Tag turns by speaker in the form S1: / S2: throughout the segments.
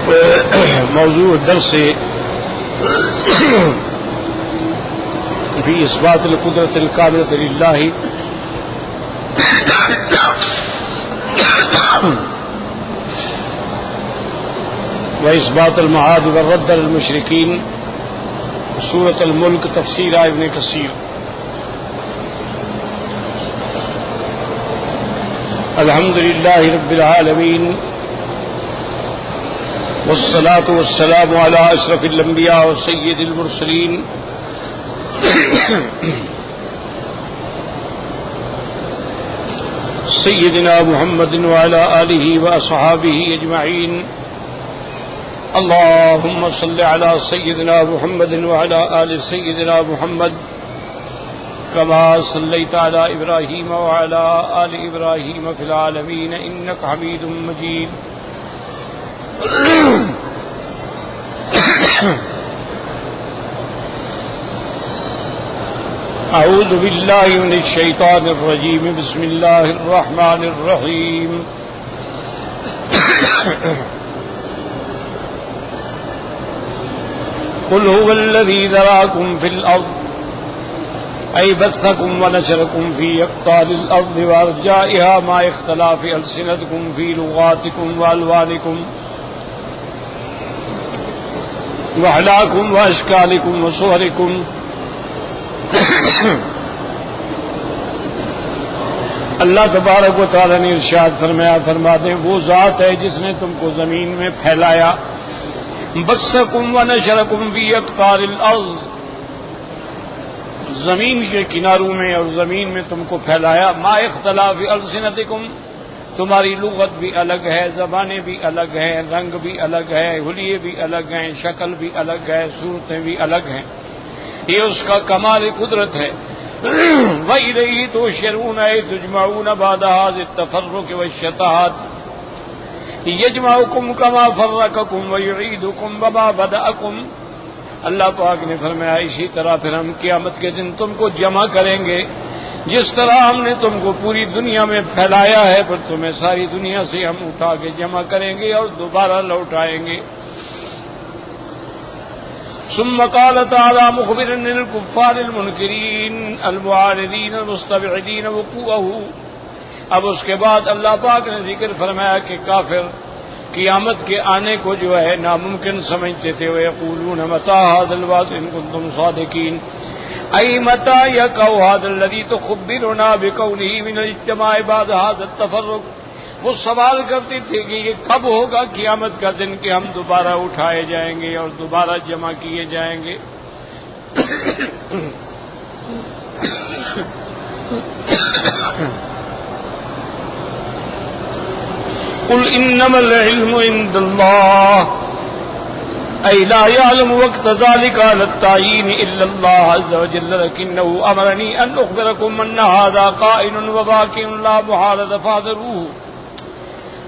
S1: موضوع الدرس في إثبات القدرة الكاملة لله وإثبات المعاد والرد للمشركين سورة الملك تفسیر ابن کثیر. الحمد للہ رب العالمین والصلاة والسلام على اشرف الانبیاء وسید المرسلین سیدنا محمد وعلى آلہ واصحابہ اجمعین. اللهم صل على سيدنا محمد وعلى آل سيدنا محمد كما صليت على إبراهيم وعلى آل إبراهيم في العالمين إنك حميد مجيد. أعوذ بالله من الشيطان الرجيم. بسم الله الرحمن الرحيم. قل هو الذي ذراكم في الأرض أي بثكم ونشركم في أقطار الأرض وأرجائها مع اختلاف ألسنتكم في لغاتكم وألوانكم وأحلاكم وأشكالكم وصوركم. اللہ تبارک و تعالی نے ارشاد فرمایا، فرما دیں وہ ذات ہے جس نے تم کو زمین میں پھیلایا، بثکم ونشرکم فی اقطار الارض، زمین کے کناروں میں اور زمین میں تم کو پھیلایا، ما اختلاف السنتکم، تمہاری لغت بھی الگ ہے، زبانیں بھی الگ ہیں، رنگ بھی الگ ہے، حلیے بھی الگ ہیں، شکل بھی الگ ہے، صورتیں بھی الگ ہیں. یہ اس کا کمال قدرت ہے. وَإِلَيْهِ تُحْشَرُونَ أَيْ تُجْمَعُونَ بَعْدَ هَذِهِ التَّفَرُّقِ وَالشَّتَاتِ يَجْمَعُكُمْ كَمَا فَرَّقَكُمْ وَيُعِيدُكُمْ وَمَا بَدَأَكُمْ. اللہ پاک نے فرمایا اسی طرح پھر ہم قیامت کے دن تم کو جمع کریں گے، جس طرح ہم نے تم کو پوری دنیا میں پھیلایا ہے پھر تمہیں ساری دنیا سے ہم اٹھا کے جمع کریں گے اور دوبارہ لوٹائیں گے. ثم قال تعالى مخبرا للكفار المنكرين المعارضين المستبعدين وقوعه. اب اس کے بعد اللہ پاک نے ذکر فرمایا کہ کافر قیامت کے آنے کو جو ہے ناممکن سمجھتے تھے. وَيَقُولُونَ مَتَىٰ هَٰذَا الْوَعْدُ إِن كُنتُمْ صَادِقِينَ أَيْ مَتَىٰ يَقَعُ هَٰذَا الَّذِي تُخْبِرُنَا بِقَوْلِهِ مِنَ الاجتماع بعد هذا التفرق. وہ سوال کرتے تھے کہ یہ کب ہوگا قیامت کا دن کہ ہم دوبارہ اٹھائے جائیں گے اور دوبارہ جمع کیے جائیں گے. قل انما العلم عند الله اي لا يعلم وقت ذلك على التعيين الا الله عز وجل لكنه امرني ان اخبركم ان هذا قائن وواقع لا محالة فاحذروه.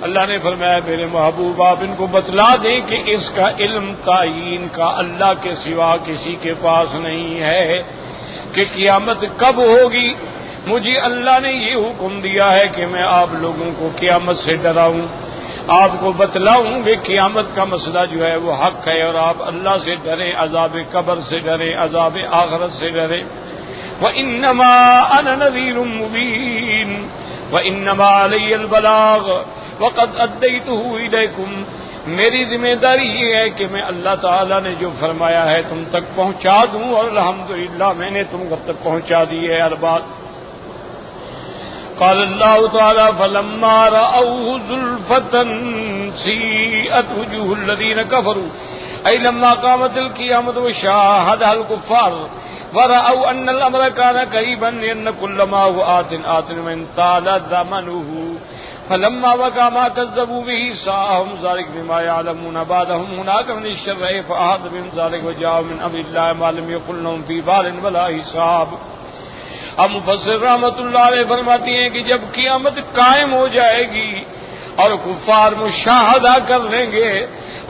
S1: اللہ نے فرمایا میرے محبوب آپ ان کو بتلا دیں کہ اس کا علم تعین کا اللہ کے سوا کسی کے پاس نہیں ہے کہ قیامت کب ہوگی. مجھے اللہ نے یہ حکم دیا ہے کہ میں آپ لوگوں کو قیامت سے ڈراؤں، آپ کو بتلاؤں کہ قیامت کا مسئلہ جو ہے وہ حق ہے اور آپ اللہ سے ڈریں، عذاب قبر سے ڈریں، عذاب آخرت سے ڈریں. وَإِنَّمَا أَنَا نَذِيرٌ مُّبِينٌ وَإِنَّمَا عَلَيَّ الْبَلَاغُ وَقَدْ أَدَّيْتُهُ إِلَيْكُمْ. میری ذمہ داری یہ ہے کہ میں اللہ تعالیٰ نے جو فرمایا ہے تم تک پہنچا دوں اور الحمدللہ میں نے تم تک پہنچا دی ہے ہر بات. قال اللہ تعالیٰ فَلَمَّا رَأَوْهُ زُلْفَةً سِيئَتْ وُجُوهُ الَّذِينَ كَفَرُوا أي لما قامت القيامة وشاهدها الكفار ورأوا أن الأمر كان قريبا لأن كل ما هو آت من طال زمنه فلما وقع ما كذبوا به ساءهم ذلك بما يعلمون بعدهم هناك من الشر فأحاط بهم ذلك وجاءوا من أمر الله ما لم يكن لهم في بال ولا حساب. اب مفسر رحمۃ اللہ علیہ فرماتی ہیں کہ جب قیامت قائم ہو جائے گی اور کفار مشاہدہ کر لیں گے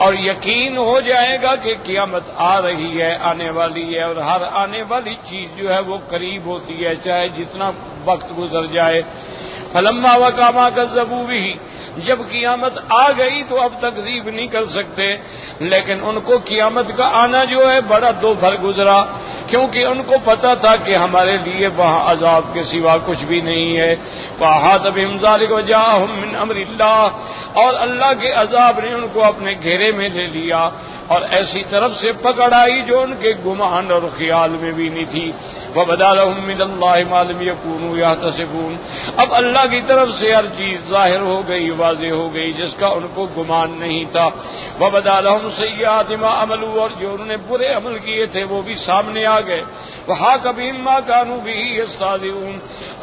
S1: اور یقین ہو جائے گا کہ قیامت آ رہی ہے، آنے والی ہے، اور ہر آنے والی چیز جو ہے وہ قریب ہوتی ہے چاہے جتنا وقت گزر جائے. فلما وقع ما كذبوا به جب قیامت آ گئی تو اب تکذیب نہیں کر سکتے، لیکن ان کو قیامت کا آنا جو ہے بڑا دو بھر گزرا، کیونکہ ان کو پتا تھا کہ ہمارے لیے وہاں عذاب کے سوا کچھ بھی نہیں ہے۔ فَأَحَاطَ بِهِمْ ذَلِكَ وَجَاءَهُم مِّنْ أَمْرِ اللَّهِ، اور اللہ کے عذاب نے ان کو اپنے گھیرے میں لے لیا اور ایسی طرف سے پکڑ آئی جو ان کے گمان اور خیال میں بھی نہیں تھی۔ وَبَدَا لَهُم مِّنَ اللَّهِ مَا لَمْ يَكُونُوا يَحْتَسِبُونَ، اب اللہ کی طرف سے ہر چیز ظاہر ہو گئی، واضح ہو گئی جس کا ان کو گمان نہیں تھا۔ وَبَدَا لَهُمْ سَيِّئَاتُ مَا عَمِلُوا، اور جو انہوں نے برے عمل کیے تھے وہ بھی سامنے آ گئے۔ وَحَاقَ بِهِم مَّا كَانُوا بِهِ يَسْتَهْزِئُونَ،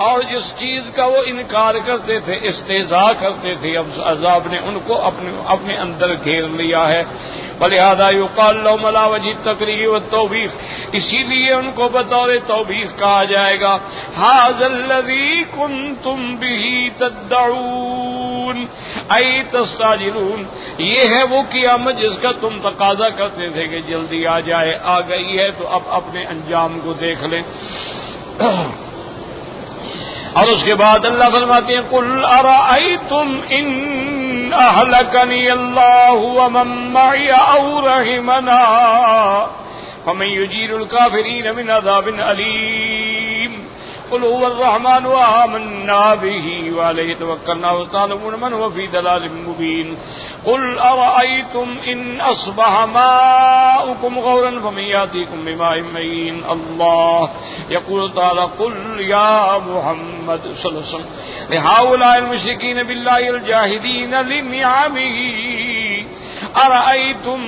S1: اور جس چیز کا وہ انکار کرتے تھے، استہزاء کرتے تھے، اب عذاب نے ان کو اپنے اندر گھیر لیا ہے۔ وَلِهَذَا يُقَالُ لَهُمْ عَلَىٰ وَجْهِ التَّقْرِيرِ وَالتَّوْبِيخِ، اسی لیے ان کو بطور توبیخ کہا جائے گا، هَٰذَا الَّذِي كُنتُم بِهِ تَدَّعُونَ أَيْ تَسْتَعْجِلُونَ، یہ ہے وہ قیامت جس کا تم تقاضا کرتے تھے کہ جلدی آ جائے، آ گئی ہے تو اب اپنے انجام کو دیکھ لیں۔ اور اس کے بعد اللہ فرماتے ہیں قُلْ أَرَأَيْتُمْ إِنْ أَهْلَكَنِيَ اللَّهُ وَمَن مَّعِيَ أَوْ رَحِمَنَا فَمَن يُجِيرُ الْكَافِرِينَ مِنْ عَذَابٍ أَلِيمٍ قُلْ هُوَ الرَّحْمَنُ آمَنَّا بِهِ وَعَلَيْهِ تَوَكَّلْنَا وَتَعْلَمُونَ مَنْ هُوَ فِي ضَلَالٍ مُّبِينٍ قُلْ أَرَأَيْتُمْ إِنْ أَصْبَحَ مَاؤُكُمْ غَوْرًا فَمَن يَأْتِيكُم بِمَاءٍ مَّعِينٍ اللَّهُ يَقُولُ تَعَالَىٰ قُلْ يَا مُحَمَّدُ صلی اللہ علیہ وسلم لِهَٰؤُلَاءِ الْمُشْرِكِينَ بِاللَّهِ الْجَاحِدِينَ لِنِعَمِهِ أَرَأَيْتُمْ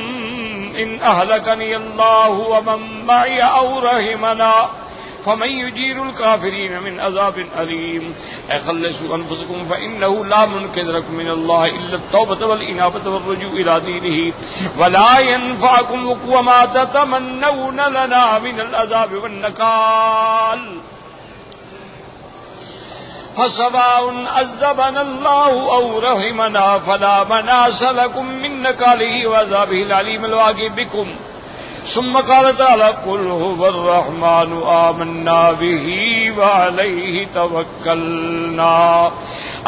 S1: إِنْ أَهْلَكَنِيَ اللَّهُ وَمَن مَّعِيَ أَوْ رَحِمَنَا فَمَن يُجِيرُ الْكَافِرِينَ مِنْ عَذَابٍ أَلِيمٍ خَلِّصُوا أَنفُسَكُمْ فَإِنَّهُ لَا مُنقِذَ لَكُم مِّنَ اللَّهِ إِلَّا التَّوْبَةَ وَالْإِنَابَةَ وَالرُّجُوعُ إِلَىٰ دِينِهِ وَلَا يَنفَعُكُمْ وُقُوعُ مَا تَتَمَنَّوْنَ لَنَا مِنَ الْعَذَابِ وَالنَّكَالِ فَسَوَاءٌ عَذَّبَنَا اللَّهُ أَوْ رَحِمَنَا فَلَا مَنَاصَ لَكُم مِّن نَّكَالِهِ وَعَذَابِهِ الْعَلِيمِ الْوَاقِعِ بِكُمْ ثم قال تعالیٰ قل هو الرحمن آمنا به وعلیہ توکلنا۔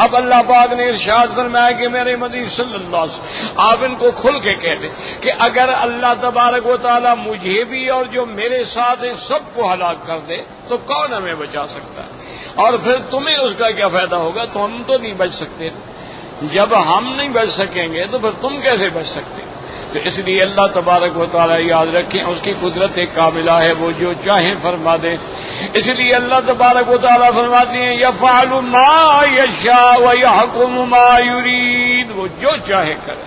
S1: اب اللہ پاک نے ارشاد فرمایا کہ میرے مدنی صلی اللہ علیہ وسلم آپ ان کو کھل کے کہہ دیں کہ اگر اللہ تبارک و تعالیٰ مجھے بھی اور جو میرے ساتھ ہے سب کو ہلاک کر دے تو کون ہمیں بچا سکتا ہے، اور پھر تمہیں اس کا کیا فائدہ ہوگا؟ تو ہم تو نہیں بچ سکتے، جب ہم نہیں بچ سکیں گے تو پھر تم کیسے بچ سکتے؟ تو اس لیے اللہ تبارک و تعالیٰ یاد رکھیں اس کی قدرت کاملہ ہے، وہ جو چاہیں فرما دیں۔ اس لیے اللہ تبارک و تعالیٰ فرماتے ہیں یفعل ما یشاء ویحکم ما یرید، وہ جو چاہے کرے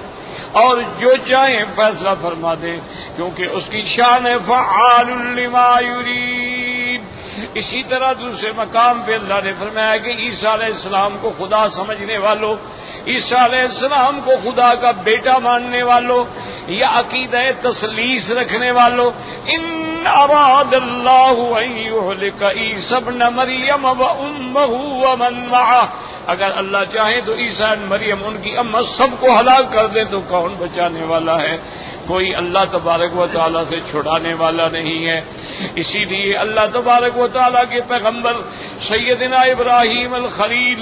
S1: اور جو چاہیں فیصلہ فرما دیں، کیونکہ اس کی شان ہے فعال لما یرید۔ اسی طرح دوسرے مقام پہ اللہ نے فرمایا کہ عیسیٰ علیہ السلام کو خدا سمجھنے والوں، عیسیٰ علیہ السلام کو خدا کا بیٹا ماننے والوں یا عقیدہ تثلیث رکھنے والوں، ان اراد اللہ ان یہلک عیسی ابن مریم وامہ ومن معہ، اگر اللہ چاہے تو عیسیٰ ابن مریم ان کی امت سب کو ہلاک کر دے تو کون بچانے والا ہے؟ کوئی اللہ تبارک و تعالیٰ سے چھڑانے والا نہیں ہے۔ اسی لیے اللہ تبارک و تعالیٰ کے پیغمبر سیدنا ابراہیم الخلیل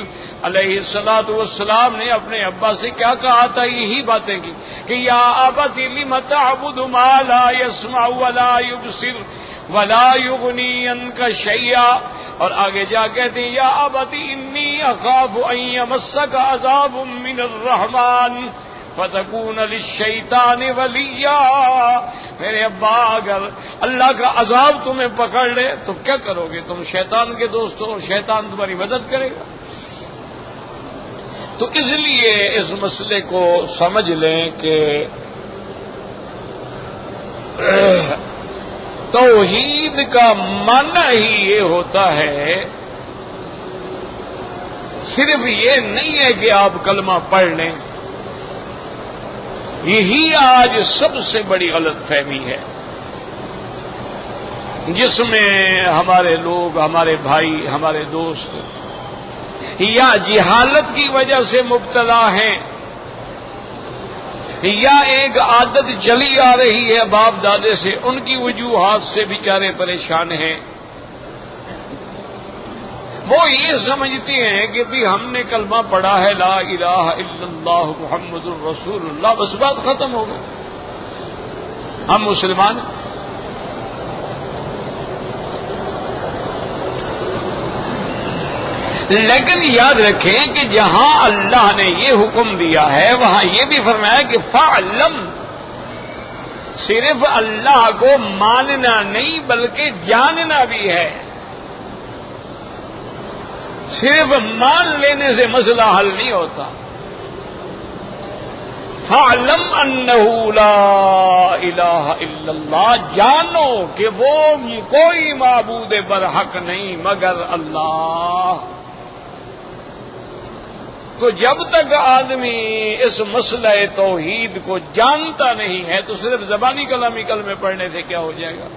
S1: علیہ الصلوۃ والسلام نے اپنے ابا سے کیا کہا تھا؟ یہی باتیں کی کہ یا ابت لم تعبد ما لا يسمع ولا يبصر ولا يغني عنك شيئا، اور آگے جا کہتے ہیں یا ابت انی اخاف ان يمسك عذاب من الرحمن فتكون للشیطان ولیا، میرے ابا اگر اللہ کا عذاب تمہیں پکڑ لے تو کیا کرو گے؟ تم شیطان کے دوست ہو، شیطان تمہاری مدد کرے گا۔ تو اس لیے اس مسئلے کو سمجھ لیں کہ توحید کا معنی ہی یہ ہوتا ہے، صرف یہ نہیں ہے کہ آپ کلمہ پڑھ لیں، یہی آج سب سے بڑی غلط فہمی ہے جس میں ہمارے لوگ، ہمارے بھائی، ہمارے دوست یا جہالت کی وجہ سے مبتلا ہیں یا ایک عادت چلی آ رہی ہے باپ دادے سے، ان کی وجوہات سے بیچارے پریشان ہیں۔ وہ یہ سمجھتے ہیں کہ بھی ہم نے کلمہ پڑھا ہے لا الہ الا اللہ محمد الرسول اللہ، بس بات ختم ہو گئی، ہم مسلمان ہیں۔ لیکن یاد رکھیں کہ جہاں اللہ نے یہ حکم دیا ہے وہاں یہ بھی فرمایا کہ فَعْلَمْ، صرف اللہ کو ماننا نہیں بلکہ جاننا بھی ہے، صرف مان لینے سے مسئلہ حل نہیں ہوتا۔ فَعْلَمْ أَنَّهُ لَا إِلَٰهَ إِلَّا اللَّهُ، جانو کہ وہ کوئی معبود برحق نہیں مگر اللہ۔ تو جب تک آدمی اس مسئلہ توحید کو جانتا نہیں ہے تو صرف زبانی کلامی کلمے پڑھنے سے کیا ہو جائے گا؟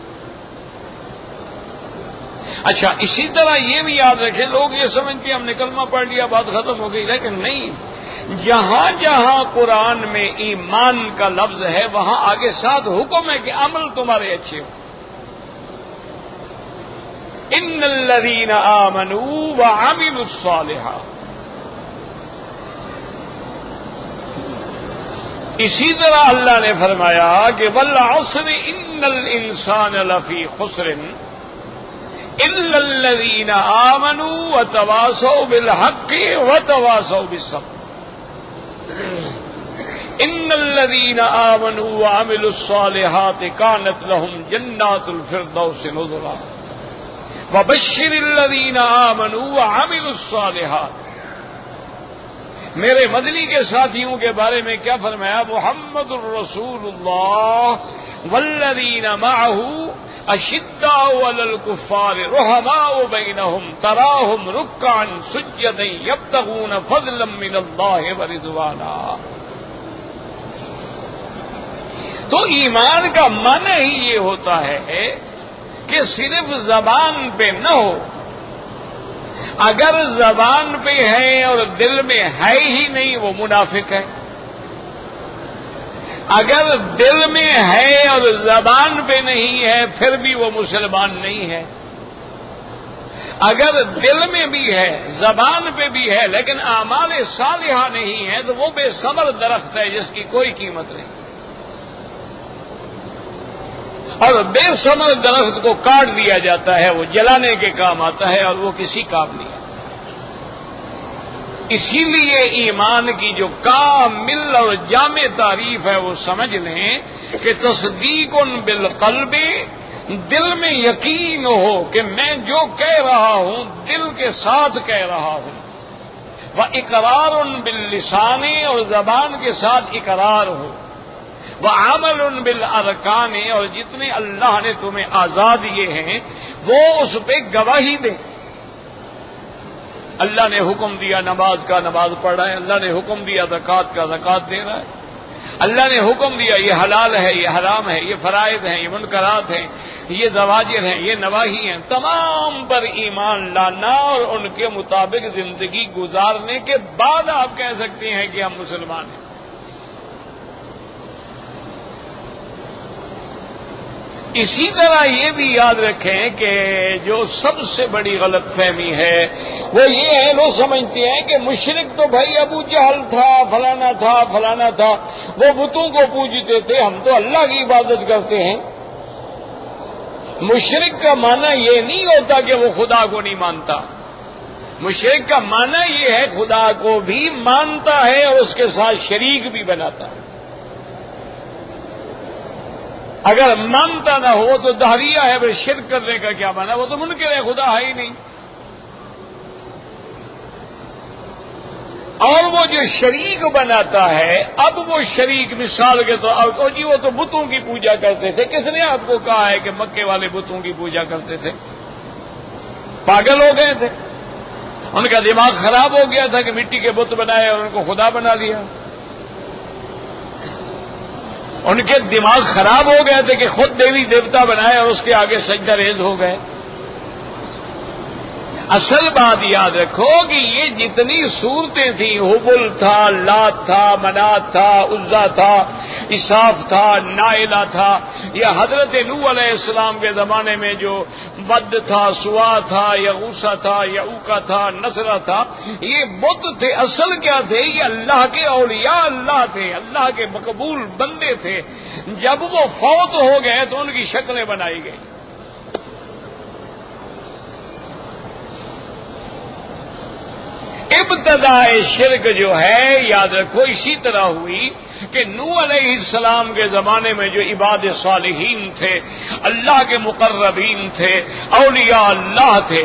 S1: اچھا، اسی طرح یہ بھی یاد رکھیں، لوگ یہ سمجھتے ہیں ہم نے کلمہ پڑھ لیا بات ختم ہو گئی، لیکن نہیں، جہاں جہاں قرآن میں ایمان کا لفظ ہے وہاں آگے ساتھ حکم ہے کہ عمل تمہارے اچھے ہو۔ ان الذین آمنوا وعملوا الصالحات، اسی طرح اللہ نے فرمایا کہ والعصر ان الانسان لفی خسر الا الذین آمنوا وتواصوا بالحق وتواصوا بالصبر۔ ان الذین آمنوا وعملوا الصالحات كانت لهم جنات الفردوس نزلا وبشر الذین آمنوا وعملوا الصالحات۔ میرے مدنی کے ساتھیوں کے بارے میں کیا فرمایا؟ محمد الرسول اللہ والذین معہ اشداء علی الکفار رحماء بینہم تراہم رکعا سجدا یبتغون فضلا من اللہ ورضوانا۔ تو ایمان کا معنی ہی یہ ہوتا ہے کہ صرف زبان پہ نہ ہو، اگر زبان پہ ہے اور دل میں ہے ہی نہیں وہ منافق ہے، اگر دل میں ہے اور زبان پہ نہیں ہے پھر بھی وہ مسلمان نہیں ہے، اگر دل میں بھی ہے زبان پہ بھی ہے لیکن اعمال صالحہ نہیں ہے تو وہ بے ثمر درخت ہے جس کی کوئی قیمت نہیں، اور بے ثمر درخت کو کاٹ دیا جاتا ہے، وہ جلانے کے کام آتا ہے اور وہ کسی کام نہیں ہے۔ اسی لیے ایمان کی جو کامل اور جامع تعریف ہے وہ سمجھ لیں کہ تصدیق بالقلب، دل میں یقین ہو کہ میں جو کہہ رہا ہوں دل کے ساتھ کہہ رہا ہوں، وَإِقْرَارٌ بِاللِّسَانِ، اور زبان کے ساتھ اقرار ہو، وَعَمَلٌ بِالْأَرْكَانِ، اور جتنے اللہ نے تمہیں آزاد دیے ہیں وہ اس پہ گواہی دیں۔ اللہ نے حکم دیا نماز کا، نماز پڑھ رہا ہے، اللہ نے حکم دیا زکوٰۃ کا، زکوٰۃ دے رہا ہے، اللہ نے حکم دیا یہ حلال ہے، یہ حرام ہے، یہ فرائض ہیں، یہ منکرات ہیں، یہ زواجر ہیں، یہ نواہی ہیں، تمام پر ایمان لانا اور ان کے مطابق زندگی گزارنے کے بعد آپ کہہ سکتے ہیں کہ ہم مسلمان ہیں۔ اسی طرح یہ بھی یاد رکھیں کہ جو سب سے بڑی غلط فہمی ہے وہ یہ ہے، لوگ سمجھتے ہیں کہ مشرک تو بھائی ابو جہل تھا، فلانا تھا، فلانا تھا، وہ بتوں کو پوجتے تھے، ہم تو اللہ کی عبادت کرتے ہیں۔ مشرک کا معنی یہ نہیں ہوتا کہ وہ خدا کو نہیں مانتا، مشرک کا معنی یہ ہے خدا کو بھی مانتا ہے اور اس کے ساتھ شریک بھی بناتا ہے۔ اگر مانتا نہ ہو تو دہریہ ہے، پھر شرک کرنے کا کیا مانا؟ وہ تو منکر ہے، خدا ہے ہی نہیں۔ اور وہ جو شریک بناتا ہے، اب وہ شریک مثال کے تو جی وہ تو بتوں کی پوجا کرتے تھے، کس نے آپ کو کہا ہے کہ مکے والے بتوں کی پوجا کرتے تھے؟ پاگل ہو گئے تھے، ان کا دماغ خراب ہو گیا تھا کہ مٹی کے بت بنائے اور ان کو خدا بنا دیا۔ ان کے دماغ خراب ہو گئے تھے کہ خود دیوی دیوتا بنائے اور اس کے آگے سجدہ ریز ہو گئے۔ اصل بات یاد رکھو کہ یہ جتنی صورتیں تھیں، حبل تھا، لات تھا، منات تھا، عزا تھا، اساف تھا، نائلہ تھا، یا حضرت نوح علیہ السلام کے زمانے میں جو ود تھا، سوا تھا، یا غوثہ تھا، یا اوکا تھا، نصرہ تھا، یہ بت تھے. اصل کیا تھے؟ یہ اللہ کے اولیاء اللہ تھے، اللہ کے مقبول بندے تھے. جب وہ فوت ہو گئے تو ان کی شکلیں بنائی گئی. ابتدائے شرک جو ہے یاد رکھو اسی طرح ہوئی کہ نوح علیہ السلام کے زمانے میں جو عباد صالحین تھے، اللہ کے مقربین تھے، اولیاء اللہ تھے،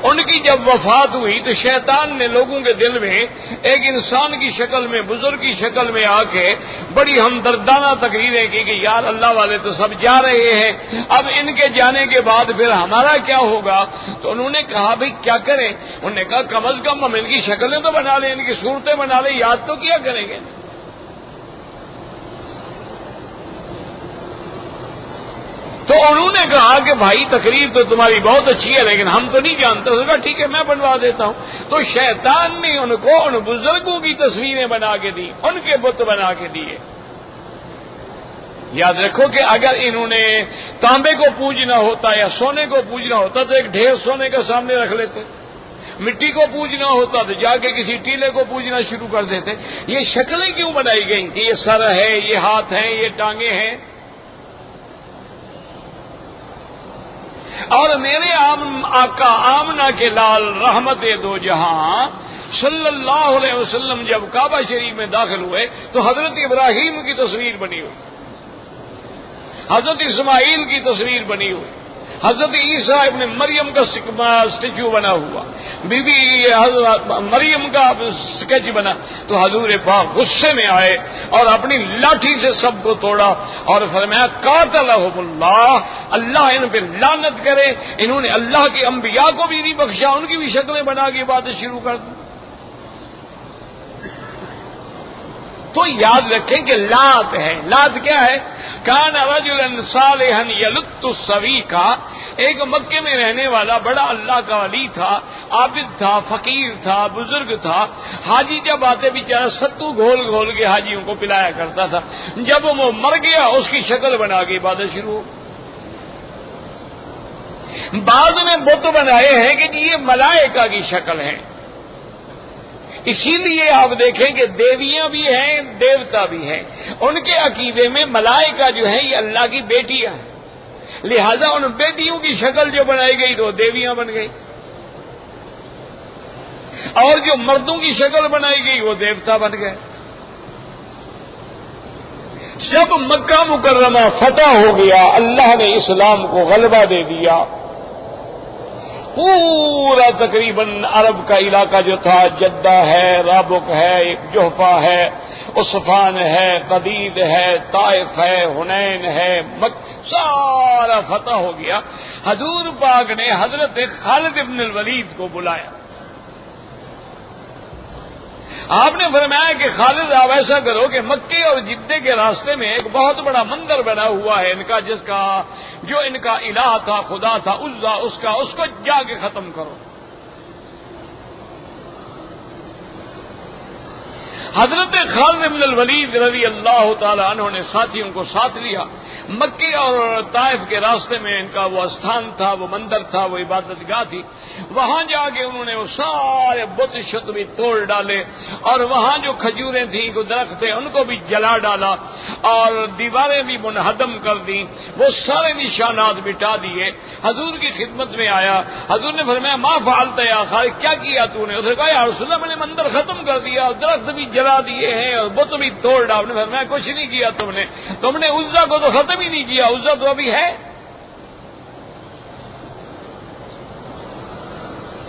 S1: ان کی جب وفات ہوئی تو شیطان نے لوگوں کے دل میں ایک انسان کی شکل میں، بزرگ کی شکل میں آ کے بڑی ہمدردانہ تقریریں کی کہ یار اللہ والے تو سب جا رہے ہیں، اب ان کے جانے کے بعد پھر ہمارا کیا ہوگا؟ تو انہوں نے کہا بھئی کیا کریں؟ انہوں نے کہا کم از کم ہم ان کی شکلیں تو بنا لیں، ان کی صورتیں بنا لیں، یاد تو کیا کریں گے. تو انہوں نے کہا کہ بھائی تقریر تو تمہاری بہت اچھی ہے لیکن ہم تو نہیں جانتے. اس نے کہا ٹھیک ہے میں بنوا دیتا ہوں. تو شیطان نے ان کو ان بزرگوں کی تصویریں بنا کے دی، ان کے بت بنا کے دیے. یاد رکھو کہ اگر انہوں نے تانبے کو پوجنا ہوتا یا سونے کو پوجنا ہوتا تو ایک ڈھیر سونے کا سامنے رکھ لیتے، مٹی کو پوجنا ہوتا تو جا کے کسی ٹیلے کو پوجنا شروع کر دیتے. یہ شکلیں کیوں بنائی گئیں کہ یہ سر ہے، یہ ہاتھ ہیں، یہ ٹانگیں ہیں؟ اور میرے آقا آمنہ کے لال رحمت دو جہاں صلی اللہ علیہ وسلم جب کعبہ شریف میں داخل ہوئے تو حضرت ابراہیم کی تصویر بنی ہوئی، حضرت اسماعیل کی تصویر بنی ہوئی، حضرت عیسیٰ ابن مریم کا اسٹیچو بنا ہوا، بی بی مریم کا اسکیچ بنا. تو حضور پاک غصے میں آئے اور اپنی لاٹھی سے سب کو توڑا اور فرمایا قاتلہم اللہ، اللہ ان پہ لعنت کرے، انہوں نے اللہ کے انبیاء کو بھی نہیں بخشا، ان کی بھی شکلیں بنا کے باتیں شروع کر دی. تو یاد رکھیں کہ لات ہے. لات کیا ہے؟ کان رجلا صالحا یلت السویکا، ایک مکے میں رہنے والا بڑا اللہ کا ولی تھا، عابد تھا، فقیر تھا، بزرگ تھا. حاجی جب آتے بیچارہ ستو گھول گھول کے حاجیوں کو پلایا کرتا تھا. جب وہ مر گیا اس کی شکل بنا کے باتیں شروع ہو. بعد میں بت بنائے ہیں کہ یہ ملائکہ کی شکل ہے. اسی لیے آپ دیکھیں کہ دیویاں بھی ہیں، دیوتا بھی ہیں. ان کے عقیدے میں ملائکہ جو ہیں یہ اللہ کی بیٹیاں ہیں، لہذا ان بیٹیوں کی شکل جو بنائی گئی تو دیویاں بن گئی، اور جو مردوں کی شکل بنائی گئی وہ دیوتا بن گئے. جب مکہ مکرمہ فتح ہو گیا، اللہ نے اسلام کو غلبہ دے دیا. پورا تقریباً عرب کا علاقہ جو تھا، جدہ ہے، رابق ہے، جحفہ ہے، عصفان ہے، قدید ہے، طائف ہے، حنین ہے، سارا فتح ہو گیا. حضور پاک نے حضرت خالد ابن الولید کو بلایا. آپ نے فرمایا کہ خالد آپ ایسا کرو کہ مکے اور جدے کے راستے میں ایک بہت بڑا مندر بنا ہوا ہے ان کا، جس کا جو ان کا الہ تھا، خدا تھا عزا، اس کو جا کے ختم کرو. حضرت خالد بن الولید رضی اللہ تعالی عنہ نے ساتھیوں کو ساتھ لیا. مکے اور طائف کے راستے میں ان کا وہ استھان تھا، وہ مندر تھا، وہ عبادت گاہ تھی. وہاں جا کے انہوں نے وہ سارے بت شت بھی توڑ ڈالے، اور وہاں جو کھجوریں تھیں، جو درخت تھے، ان کو بھی جلا ڈالا، اور دیواریں بھی منہدم کر دیں. وہ سارے نشانات مٹا دیے. حضور کی خدمت میں آیا. حضور نے فرمایا ما فعلت یا خالد، کیا کیا تو نے؟ اس نے کہا یا رسول اللہ میں نے مندر ختم کر دیا، درخت بھی جلا دیے ہیں اور بت بھی توڑ ڈالا. نے فرمایا کچھ نہیں کیا تم نے عزا کو تو ختم ہی نہیں کیا، عزا تو ابھی ہے.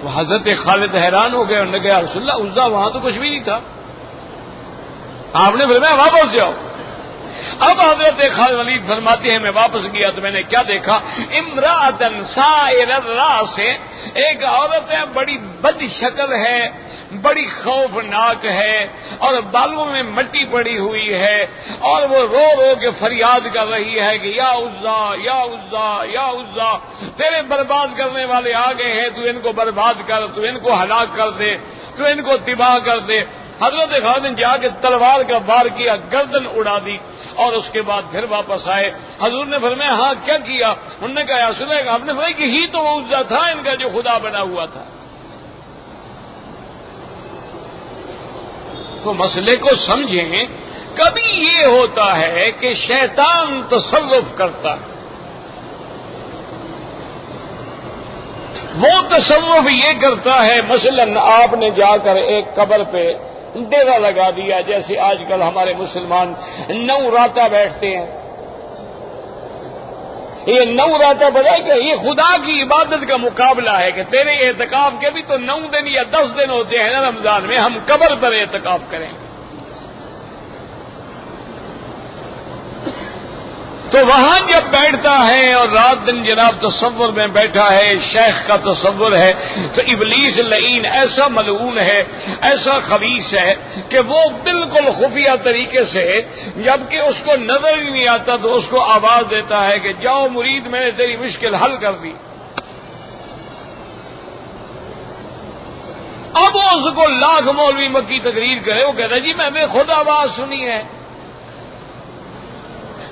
S1: وہ حضرت خالد حیران ہو گئے. انہوں نے کہا یا رسول اللہ عزا وہاں تو کچھ بھی نہیں تھا. آپ نے فرمایا واپس جاؤ. اب حضرت خالد ولید فرماتے ہیں میں واپس گیا تو میں نے کیا دیکھا؟ امرأۃ سائر الراس، ایک عورت ہے بڑی بد شکل ہے، بڑی خوفناک ہے، اور بالوں میں مٹی پڑی ہوئی ہے، اور وہ رو رو کے فریاد کر رہی ہے کہ یا عزا یا عزا یا عزا، تیرے برباد کرنے والے آ گئے ہیں، تو ان کو برباد کر، تو ان کو ہلاک کر دے، تو ان کو تباہ کر دے. حضرت خالد نے جا کے تلوار کا وار کیا، گردن اڑا دی. اور اس کے بعد پھر واپس آئے. حضور نے فرمایا ہاں کیا کیا؟ انہوں نے کہا یا رسول اللہ آپ نے فرمایا کہ ہی تو وہ عزا تھا ان کا جو خدا بنا ہوا تھا. تو مسئلے کو سمجھیں. کبھی یہ ہوتا ہے کہ شیطان تصرف کرتا ہے. وہ تصرف یہ کرتا ہے مثلا آپ نے جا کر ایک قبر پہ ڈیرا لگا دیا، جیسے آج کل ہمارے مسلمان 9 راتہ بیٹھتے ہیں. یہ 9 راتہ بجائے کہ یہ خدا کی عبادت کا مقابلہ ہے کہ تیرے اعتکاف کے بھی تو 9 دن یا 10 دن ہوتے ہیں نا رمضان میں، ہم قبر پر اعتکاف کریں. تو وہاں جب بیٹھتا ہے اور رات دن جناب تصور میں بیٹھا ہے، شیخ کا تصور ہے، تو ابلیس لعین ایسا ملعون ہے، ایسا خبیث ہے کہ وہ بالکل خفیہ طریقے سے جبکہ اس کو نظر ہی نہیں آتا تو اس کو آواز دیتا ہے کہ جاؤ مرید میں نے تیری مشکل حل کر دی. اب اس کو لاکھ مولوی مکی تقریر کرے، وہ کہتا ہے جی میں نے خود آواز سنی ہے،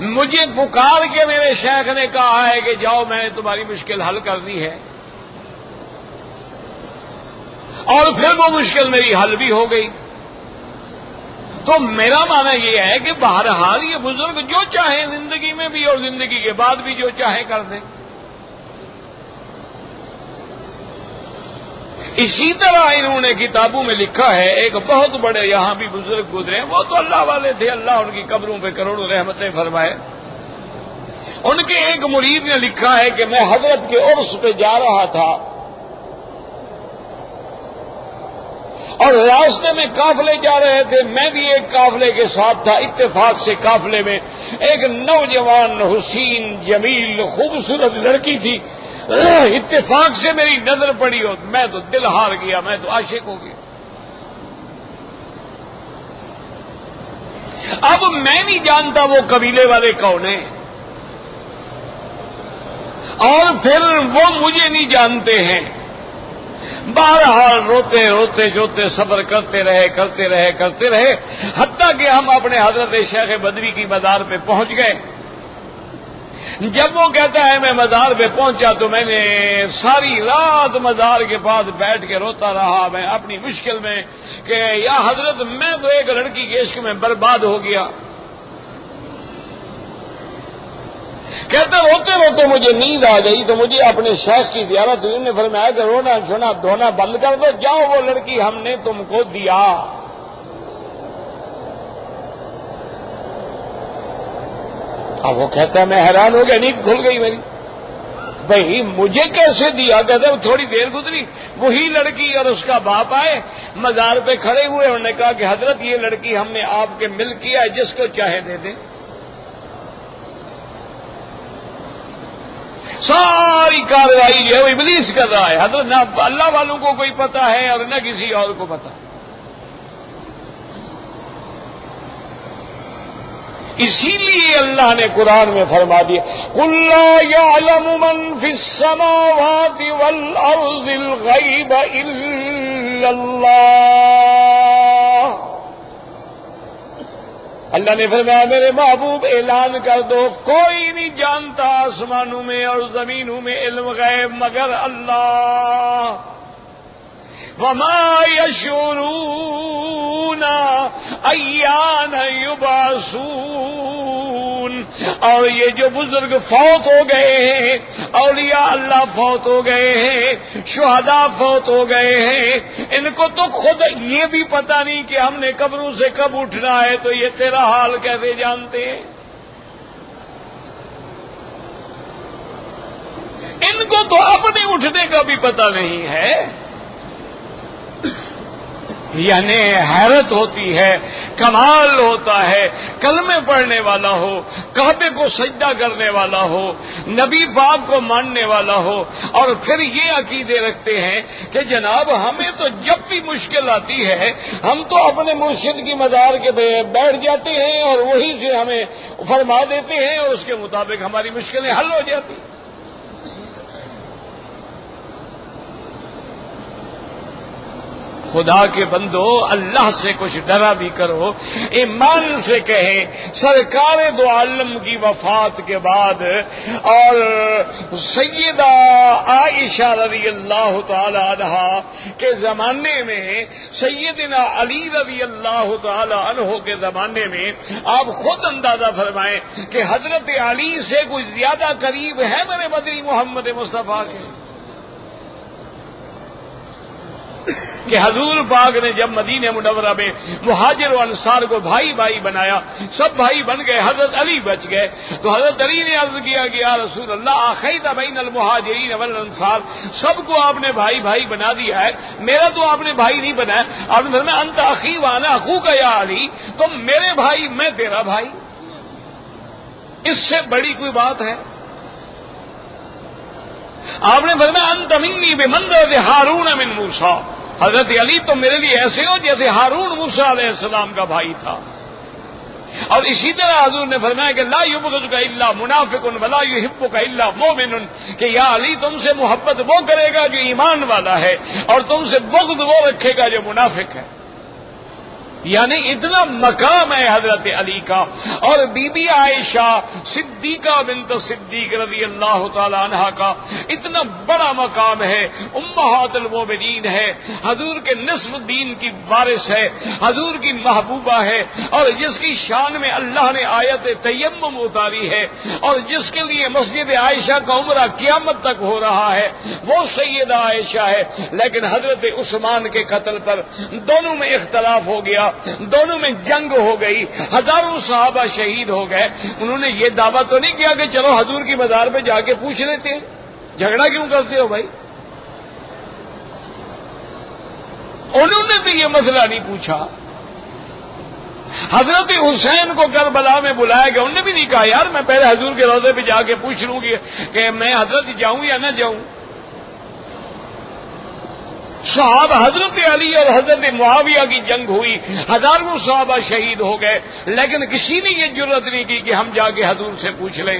S1: مجھے پکار کے میرے شیخ نے کہا ہے کہ جاؤ میں نے تمہاری مشکل حل کر دی ہے، اور پھر وہ مشکل میری حل بھی ہو گئی. تو میرا معنی یہ ہے کہ بہرحال یہ بزرگ جو چاہیں زندگی میں بھی اور زندگی کے بعد بھی جو چاہیں کر دیں. اسی طرح انہوں نے کتابوں میں لکھا ہے، ایک بہت بڑے یہاں بھی بزرگ گزرے، وہ تو اللہ والے تھے، اللہ ان کی قبروں پہ کروڑوں رحمتیں فرمائے. ان کے ایک مرید نے لکھا ہے کہ میں حضرت کے عرس پہ جا رہا تھا اور راستے میں قافلے جا رہے تھے، میں بھی ایک قافلے کے ساتھ تھا. اتفاق سے قافلے میں ایک نوجوان حسین جمیل خوبصورت لڑکی تھی. اتفاق سے میری نظر پڑی اور میں تو دل ہار گیا، میں تو عاشق ہو گیا. اب میں نہیں جانتا وہ قبیلے والے کون ہیں اور پھر وہ مجھے نہیں جانتے ہیں. بہرحال روتے روتے جوتے صبر کرتے رہے حتیٰ کہ ہم اپنے حضرت شیخ بدوی کی مزار پہ پہنچ گئے. جب وہ کہتا ہے میں مزار پہ پہنچا تو میں نے ساری رات مزار کے پاس بیٹھ کے روتا رہا میں اپنی مشکل میں کہ یا حضرت میں تو ایک لڑکی کے عشق میں برباد ہو گیا. کہتے روتے روتے مجھے نیند آ گئی تو مجھے اپنے شیخ کی زیارت ہوئی. نے فرمایا کہ رونا چھونا دھونا بند کر دو، جاؤ وہ لڑکی ہم نے تم کو دیا. اب وہ کہتا ہے میں حیران ہو گیا، نیند کھل گئی میری. بھائی مجھے کیسے دیا؟ کہتے تھوڑی دیر گزری وہی لڑکی اور اس کا باپ آئے مزار پہ کھڑے ہوئے، انہوں نے کہا کہ حضرت یہ لڑکی ہم نے آپ کے مل کیا ہے، جس کو چاہے دے دیں. ساری کارروائی جو ہے وہ ابلیس کر رہا ہے. حضرت نہ اللہ والوں کو کوئی پتہ ہے اور نہ کسی اور کو پتہ. اسی لیے اللہ نے قرآن میں فرما دیا قُل لَّا يَعْلَمُ مَن فِي السَّمَاوَاتِ وَالْأَرْضِ الْغَيْبَ إِلَّا اللَّهُ. اللہ نے فرمایا میرے محبوب اعلان کر دو کوئی نہیں جانتا آسمانوں میں اور زمینوں میں علم غیب مگر اللہ. وَمَا يَشْعُرُونَ أَيَّانَ يُبْعَثُونَ. اور یہ جو بزرگ فوت ہو گئے ہیں، اولیاء اللہ فوت ہو گئے ہیں، شہداء فوت ہو گئے ہیں، ان کو تو خود یہ بھی پتہ نہیں کہ ہم نے قبروں سے کب اٹھنا ہے، تو یہ تیرا حال کیسے جانتے ہیں؟ ان کو تو اپنے اٹھنے کا بھی پتہ نہیں ہے. یعنی حیرت ہوتی ہے، کمال ہوتا ہے. کلمے پڑھنے والا ہو، کعبے کو سجدہ کرنے والا ہو، نبی پاک کو ماننے والا ہو، اور پھر یہ عقیدے رکھتے ہیں کہ جناب ہمیں تو جب بھی مشکل آتی ہے ہم تو اپنے مرشد کی مزار کے بیٹھ جاتے ہیں اور وہیں سے ہمیں فرما دیتے ہیں اور اس کے مطابق ہماری مشکلیں حل ہو جاتی. خدا کے بندو اللہ سے کچھ ڈرا بھی کرو، ایمان سے کہیں سرکار دو عالم کی وفات کے بعد اور سیدہ عائشہ رضی اللہ تعالی عنہا کے زمانے میں، سیدنا علی رضی اللہ تعالی عنہ کے زمانے میں آپ خود اندازہ فرمائیں کہ حضرت علی سے کوئی زیادہ قریب ہے میرے مدنی محمد مصطفیٰ کے، کہ حضور پاک نے جب مدینہ منورہ میں مہاجر و انصار کو بھائی بھائی بنایا، سب بھائی بن گئے، حضرت علی بچ گئے، تو حضرت علی نے عرض کیا کہ یا رسول اللہ آخیت بین المہاجرین والانصار، سب کو آپ نے بھائی بھائی بنا دیا ہے، میرا تو آپ نے بھائی نہیں بنایا۔ آپ نے فرمایا انت اخی وانا اخوک یا علی، تم میرے بھائی میں تیرا بھائی، اس سے بڑی کوئی بات ہے؟ آپ نے فرمایا انت منی بمنزلۃ ہارون من موسیٰ، حضرت علی تم میرے لیے ایسے ہو جیسے ہارون موسیٰ علیہ السلام کا بھائی تھا۔ اور اسی طرح حضور نے فرمایا کہ لا یبغضک الا منافق ولا یحبک الا مؤمن، کہ یا علی تم سے محبت وہ کرے گا جو ایمان والا ہے، اور تم سے بغض وہ رکھے گا جو منافق ہے۔ یعنی اتنا مقام ہے حضرت علی کا۔ اور بی بی عائشہ صدیقہ بنت صدیق رضی اللہ تعالی عنہ کا اتنا بڑا مقام ہے، امہات المومنین ہے، حضور کے نصف دین کی وارث ہے، حضور کی محبوبہ ہے، اور جس کی شان میں اللہ نے آیت تیمم اتاری ہے، اور جس کے لیے مسجد عائشہ کا عمرہ قیامت تک ہو رہا ہے، وہ سیدہ عائشہ ہے۔ لیکن حضرت عثمان کے قتل پر دونوں میں اختلاف ہو گیا، دونوں میں جنگ ہو گئی، ہزاروں صحابہ شہید ہو گئے۔ انہوں نے یہ دعویٰ تو نہیں کیا کہ چلو حضور کی مزار پہ جا کے پوچھ لیتے ہیں، جھگڑا کیوں کرتے ہو بھائی؟ انہوں نے بھی یہ مسئلہ نہیں پوچھا۔ حضرت حسین کو کربلا میں بلایا گیا، انہوں نے بھی نہیں کہا یار میں پہلے حضور کے روضے پہ جا کے پوچھ لوں گی کہ میں حضرت جاؤں یا نہ جاؤں۔ صحابہ حضرت علی اور حضرت معاویہ کی جنگ ہوئی، ہزاروں صحابہ شہید ہو گئے، لیکن کسی نے یہ جرت نہیں کی کہ ہم جا کے حضور سے پوچھ لیں۔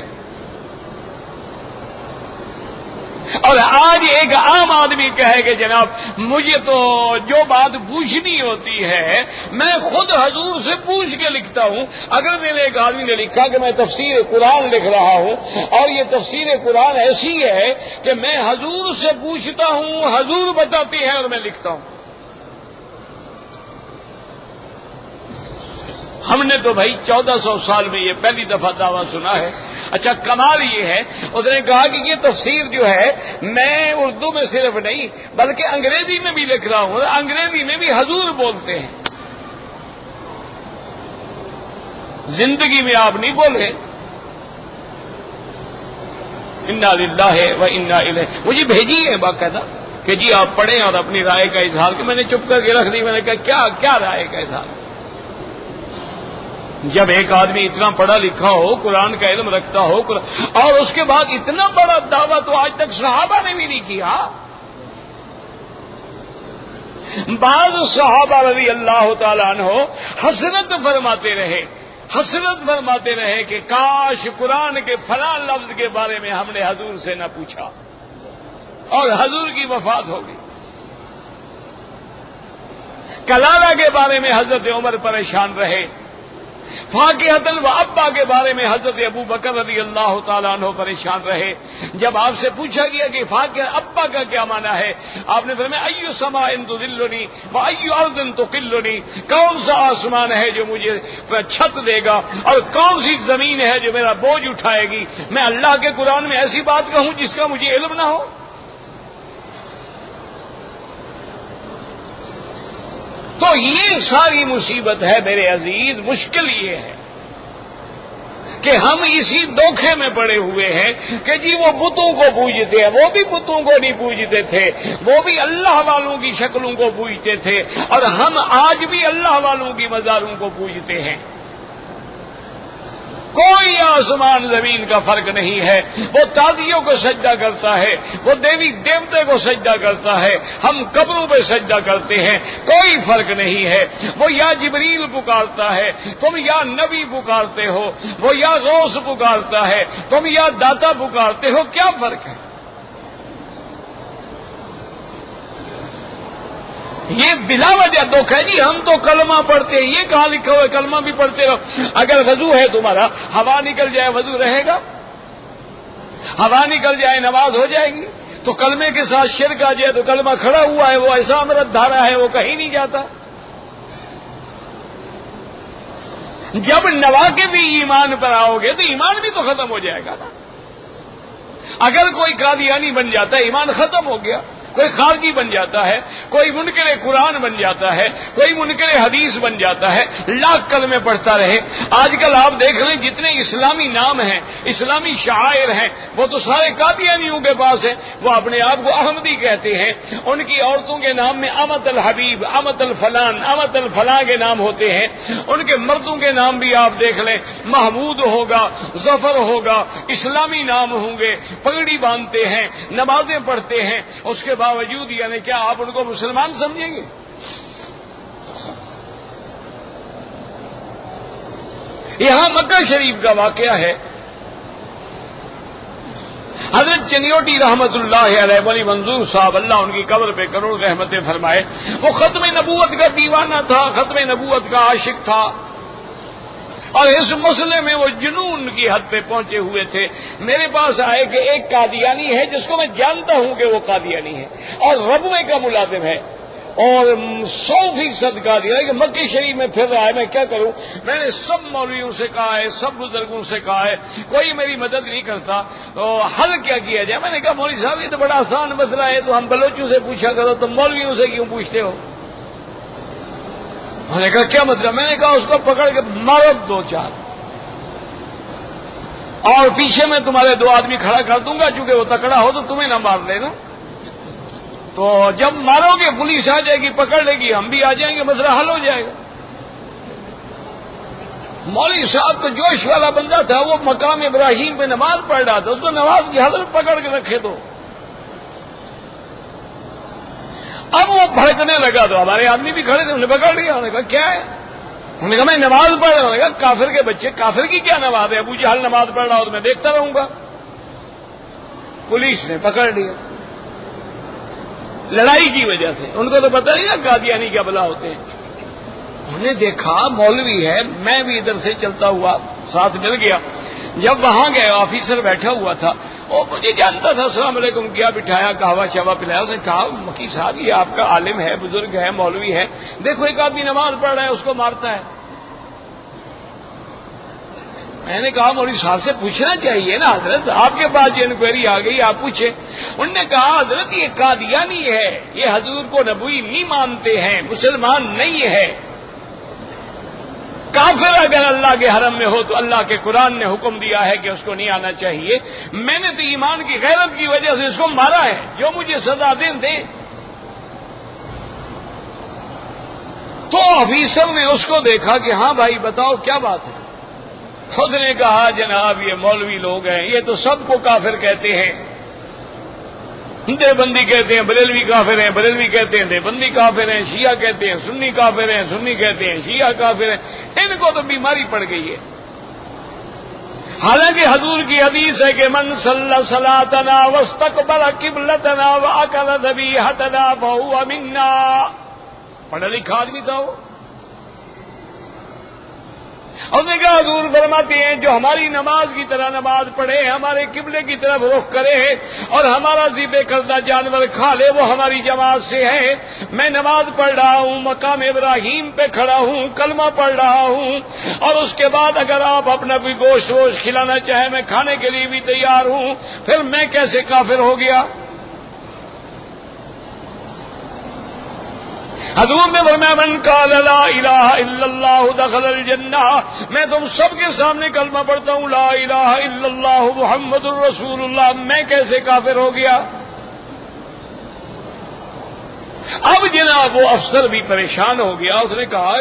S1: اور آج ایک عام آدمی کہے کہ جناب مجھے تو جو بات پوچھنی ہوتی ہے میں خود حضور سے پوچھ کے لکھتا ہوں۔ اگر میرے ایک آدمی نے لکھا کہ میں تفسیر قرآن لکھ رہا ہوں اور یہ تفسیر قرآن ایسی ہے کہ میں حضور سے پوچھتا ہوں، حضور بتاتے ہیں اور میں لکھتا ہوں۔ ہم نے تو بھائی 1400 سال میں یہ پہلی دفعہ دعویٰ سنا ہے۔ اچھا کمال یہ ہے اس نے کہا کہ یہ تفسیر جو ہے میں اردو میں صرف نہیں بلکہ انگریزی میں بھی لکھ رہا ہوں، انگریزی میں بھی حضور بولتے ہیں، زندگی میں آپ نہیں بولے۔ انا للہ و انا الیہ، مجھے بھیجی ہے باقاعدہ کہ جی آپ پڑھیں اور اپنی رائے کا اظہار، کہ میں نے چپ کر کے رکھ دی۔ میں نے کہا کیا رائے کا اظہار؟ جب ایک آدمی اتنا پڑھا لکھا ہو، قرآن کا علم رکھتا ہو، اور اس کے بعد اتنا بڑا دعویٰ تو آج تک صحابہ نے بھی نہیں کیا۔ بعض صحابہ رضی اللہ تعالیٰ عنہ حسرت فرماتے رہے کہ کاش قرآن کے فلاں لفظ کے بارے میں ہم نے حضور سے نہ پوچھا، اور حضور کی وفات ہو گئی۔ کلالہ کے بارے میں حضرت عمر پریشان رہے، فاقیہۃ و ابا کے بارے میں حضرت ابو بکر رضی اللہ تعالیٰ عنہ پریشان رہے۔ جب آپ سے پوچھا گیا کہ فاقیہ ابا کا کیا معنی ہے، آپ نے فرمایا ایو سماء تذلنی و ایو ارض تقلنی، کون سا آسمان ہے جو مجھے چھت دے گا اور کون سی زمین ہے جو میرا بوجھ اٹھائے گی؟ میں اللہ کے قرآن میں ایسی بات کہوں جس کا مجھے علم نہ ہو؟ تو یہ ساری مصیبت ہے میرے عزیز۔ مشکل یہ ہے کہ ہم اسی دھوکے میں پڑے ہوئے ہیں کہ جی وہ بتوں کو پوجتے ہیں، وہ بھی بتوں کو نہیں پوجتے تھے، وہ بھی اللہ والوں کی شکلوں کو پوجتے تھے، اور ہم آج بھی اللہ والوں کی مزاروں کو پوجتے ہیں۔ کوئی آسمان زمین کا فرق نہیں ہے۔ وہ تازیوں کو سجدہ کرتا ہے، وہ دیوی دیوتے کو سجدہ کرتا ہے، ہم قبروں پہ سجدہ کرتے ہیں، کوئی فرق نہیں ہے۔ وہ یا جبریل پکارتا ہے، تم یا نبی پکارتے ہو، وہ یا غوث پکارتا ہے، تم یا داتا پکارتے ہو، کیا فرق ہے؟ یہ بلا وجہ دھوکہ جی ہم تو کلمہ پڑھتے ہیں، یہ کہاں لکھا ہوا ہے کلمہ بھی پڑھتے رہو؟ اگر وضو ہے تمہارا، ہوا نکل جائے وضو رہے گا؟ ہوا نکل جائے نماز ہو جائے گی؟ تو کلمے کے ساتھ شرک آ جائے تو کلمہ کھڑا ہوا ہے، وہ ایسا امرت دھارا ہے، وہ کہیں نہیں جاتا۔ جب نوا کے بھی ایمان پر آؤ گے تو ایمان بھی تو ختم ہو جائے گا نا۔ اگر کوئی قادیانی بن جاتا ہے ایمان ختم ہو گیا، کوئی خارجی بن جاتا ہے، کوئی منکر قرآن بن جاتا ہے، کوئی منکر حدیث بن جاتا ہے، لاکھ کلمے پڑھتا رہے۔ آج کل آپ دیکھ رہے ہیں جتنے اسلامی نام ہیں، اسلامی شعائر ہیں، وہ تو سارے قادیانیوں کے پاس ہیں۔ وہ اپنے آپ کو احمدی کہتے ہیں، ان کی عورتوں کے نام میں امت الحبیب، امت الفلان، امت الفلاں کے نام ہوتے ہیں۔ ان کے مردوں کے نام بھی آپ دیکھ لیں، محمود ہوگا، ظفر ہوگا، اسلامی نام ہوں گے، پگڑی باندھتے ہیں، نمازیں پڑھتے ہیں، اس کے باوجود یعنی کیا آپ ان کو مسلمان سمجھیں گے؟ یہاں مکہ شریف کا واقعہ ہے، حضرت چنیوٹی رحمت اللہ علیہ ولی منظور صاحب، اللہ ان کی قبر پہ کروڑ رحمتیں فرمائے، وہ ختم نبوت کا دیوانہ تھا، ختم نبوت کا عاشق تھا، اور اس مسئلے میں وہ جنون کی حد پہ پہنچے ہوئے تھے۔ میرے پاس آئے کہ ایک قادیانی ہے جس کو میں جانتا ہوں کہ وہ قادیانی ہے اور ربوے کا ملازم ہے اور 100% قادیانی، کہ مکہ شریف میں پھر رہا ہے، میں کیا کروں؟ میں نے سب مولویوں سے کہا ہے، سب بزرگوں سے کہا ہے، کوئی میری مدد نہیں کرتا، تو حل کیا کیا جائے؟ میں نے کہا مولوی صاحب یہ تو بڑا آسان مسئلہ ہے، تو ہم بلوچوں سے پوچھا کرو، تم مولویوں سے کیوں پوچھتے ہو؟ میں نے کہا کیا مطلب؟ میں نے کہا اس کو پکڑ کے مارو 2-4 اور پیچھے میں تمہارے 2 آدمی کھڑا کر دوں گا، چونکہ وہ تکڑا ہو تو تمہیں نہ مار لینا، تو جب مارو گے پولیس آ جائے گی پکڑ لے گی، ہم بھی آ جائیں گے، مسئلہ حل ہو جائے گا۔ مولوی صاحب تو جوش والا بندہ تھا، وہ مقام ابراہیم پہ نماز پڑھ رہا تھا، اس کو نماز کی حضرت پکڑ کے رکھے تو اب وہ بھڑکنے لگا، تو ہمارے آدمی بھی کھڑے تھے، انہوں نے پکڑ لیا، انہوں نے کہا کیا ہے؟ انہوں نے کہا میں نماز پڑھ رہا ہوں۔ نے کہا کافر کے بچے، کافر کی کیا نماز ہے؟ ابو جہل نماز پڑھ رہا ہو تو میں دیکھتا رہوں گا۔ پولیس نے پکڑ لیا لڑائی کی وجہ سے، ان کو تو پتہ نہیں نا قادیانی کیا بلا ہوتے ہیں۔ انہوں نے دیکھا مولوی ہے، میں بھی ادھر سے چلتا ہوا ساتھ مل گیا، جب وہاں گئے آفیسر بیٹھا ہوا تھا، وہ مجھے جانتا تھا، السلام علیکم کیا، بٹھایا، قہوہ شوا پلایا، اس نے کہا مکی صاحب یہ آپ کا عالم ہے، بزرگ ہے، مولوی ہے، دیکھو ایک آدمی نماز پڑھ رہا ہے اس کو مارتا ہے۔ میں نے کہا مولوی صاحب سے پوچھنا چاہیے نا حضرت، آپ کے پاس جو انکوائری آ گئی آپ پوچھیں۔ انہوں نے کہا حضرت یہ قادیانی ہے، یہ حضور کو نبوی نہیں مانتے ہیں، مسلمان نہیں ہے، کافر اگر اللہ کے حرم میں ہو تو اللہ کے قرآن نے حکم دیا ہے کہ اس کو نہیں آنا چاہیے، میں نے تو ایمان کی غیرت کی وجہ سے اس کو مارا ہے، جو مجھے سزا دیں۔ تو آفیسر نے اس کو دیکھا کہ ہاں بھائی بتاؤ کیا بات ہے؟ خود نے کہا جناب یہ مولوی لوگ ہیں، یہ تو سب کو کافر کہتے ہیں، دیوبندی کہتے ہیں بریلوی کافر ہیں، بریلوی کہتے ہیں دیوبندی کافر ہیں، شیعہ کہتے ہیں سنی کافر ہیں، سنی کہتے ہیں شیعہ کافر ہیں، ان کو تو بیماری پڑ گئی ہے۔ حالانکہ حضور کی حدیث ہے کہ من صلی صلاتنا واستقبل قبلتنا واکل ذبیحتنا فہو منا، پڑھا لکھا آدمی تھا وہ۔ اور نے کہا حضور فرماتے ہیں جو ہماری نماز کی طرح نماز پڑھے، ہمارے قبلے کی طرف رخ کرے اور ہمارا ذبح کردہ جانور کھا لے وہ ہماری جماعت سے ہے۔ میں نماز پڑھ رہا ہوں، مقام ابراہیم پہ کھڑا ہوں، کلمہ پڑھ رہا ہوں، اور اس کے بعد اگر آپ اپنا کوئی گوشت ووشت کھلانا چاہیں میں کھانے کے لیے بھی تیار ہوں، پھر میں کیسے کافر ہو گیا؟ حضور نے فرمایا من قال لا الہ الا اللہ دخل الجنہ، میں تم سب کے سامنے کلمہ پڑھتا ہوں لا الہ الا اللہ محمد الرسول اللہ، میں کیسے کافر ہو گیا؟ اب جناب وہ افسر بھی پریشان ہو گیا، اس نے کہا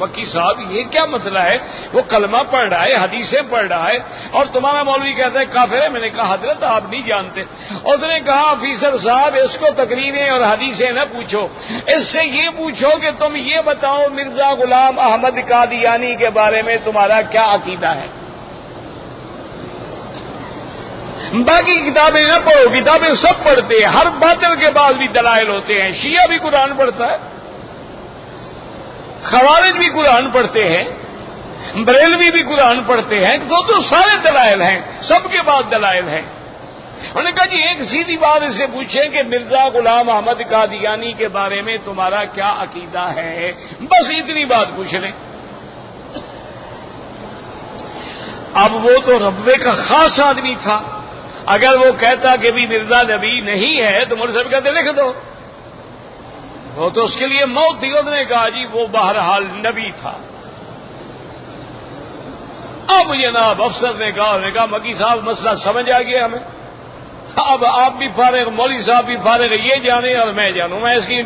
S1: مکی صاحب یہ کیا مسئلہ ہے؟ وہ کلمہ پڑھ رہا ہے، حدیثیں پڑھ رہا ہے، اور تمہارا مولوی کہتا ہے کافر ہے۔ میں نے کہا حضرت آپ نہیں جانتے۔ اس نے کہا آفیسر صاحب اس کو تقریریں اور حدیثیں نہ پوچھو، اس سے یہ پوچھو کہ تم یہ بتاؤ مرزا غلام احمد قادیانی کے بارے میں تمہارا کیا عقیدہ ہے؟ باقی کتابیں نہ پڑھو، کتابیں سب پڑھتے ہیں، ہر باطل کے بعد بھی دلائل ہوتے ہیں۔ شیعہ بھی قرآن پڑھتا ہے، خوارج بھی قرآن پڑھتے ہیں، بریلوی بھی قرآن پڑھتے ہیں، تو سارے دلائل ہیں، سب کے بعد دلائل ہیں۔ انہوں نے کہا جی ایک سیدھی بات اسے پوچھیں کہ مرزا غلام احمد قادیانی کے بارے میں تمہارا کیا عقیدہ ہے، بس اتنی بات پوچھ لیں۔ اب وہ تو ربے کا خاص آدمی تھا، اگر وہ کہتا کہ بھی مرزا نبی نہیں ہے تو مولوی صاحب کہتے لکھ دو، وہ تو اس کے لیے موت تھی۔ اس نے کہا جی وہ بہرحال نبی تھا۔ اب جناب افسر نے کہا مکی صاحب مسئلہ سمجھ آ گیا ہمیں، اب آپ بھی فارغ، مولوی صاحب بھی فارغ، یہ جانے اور میں جانوں، میں اس کی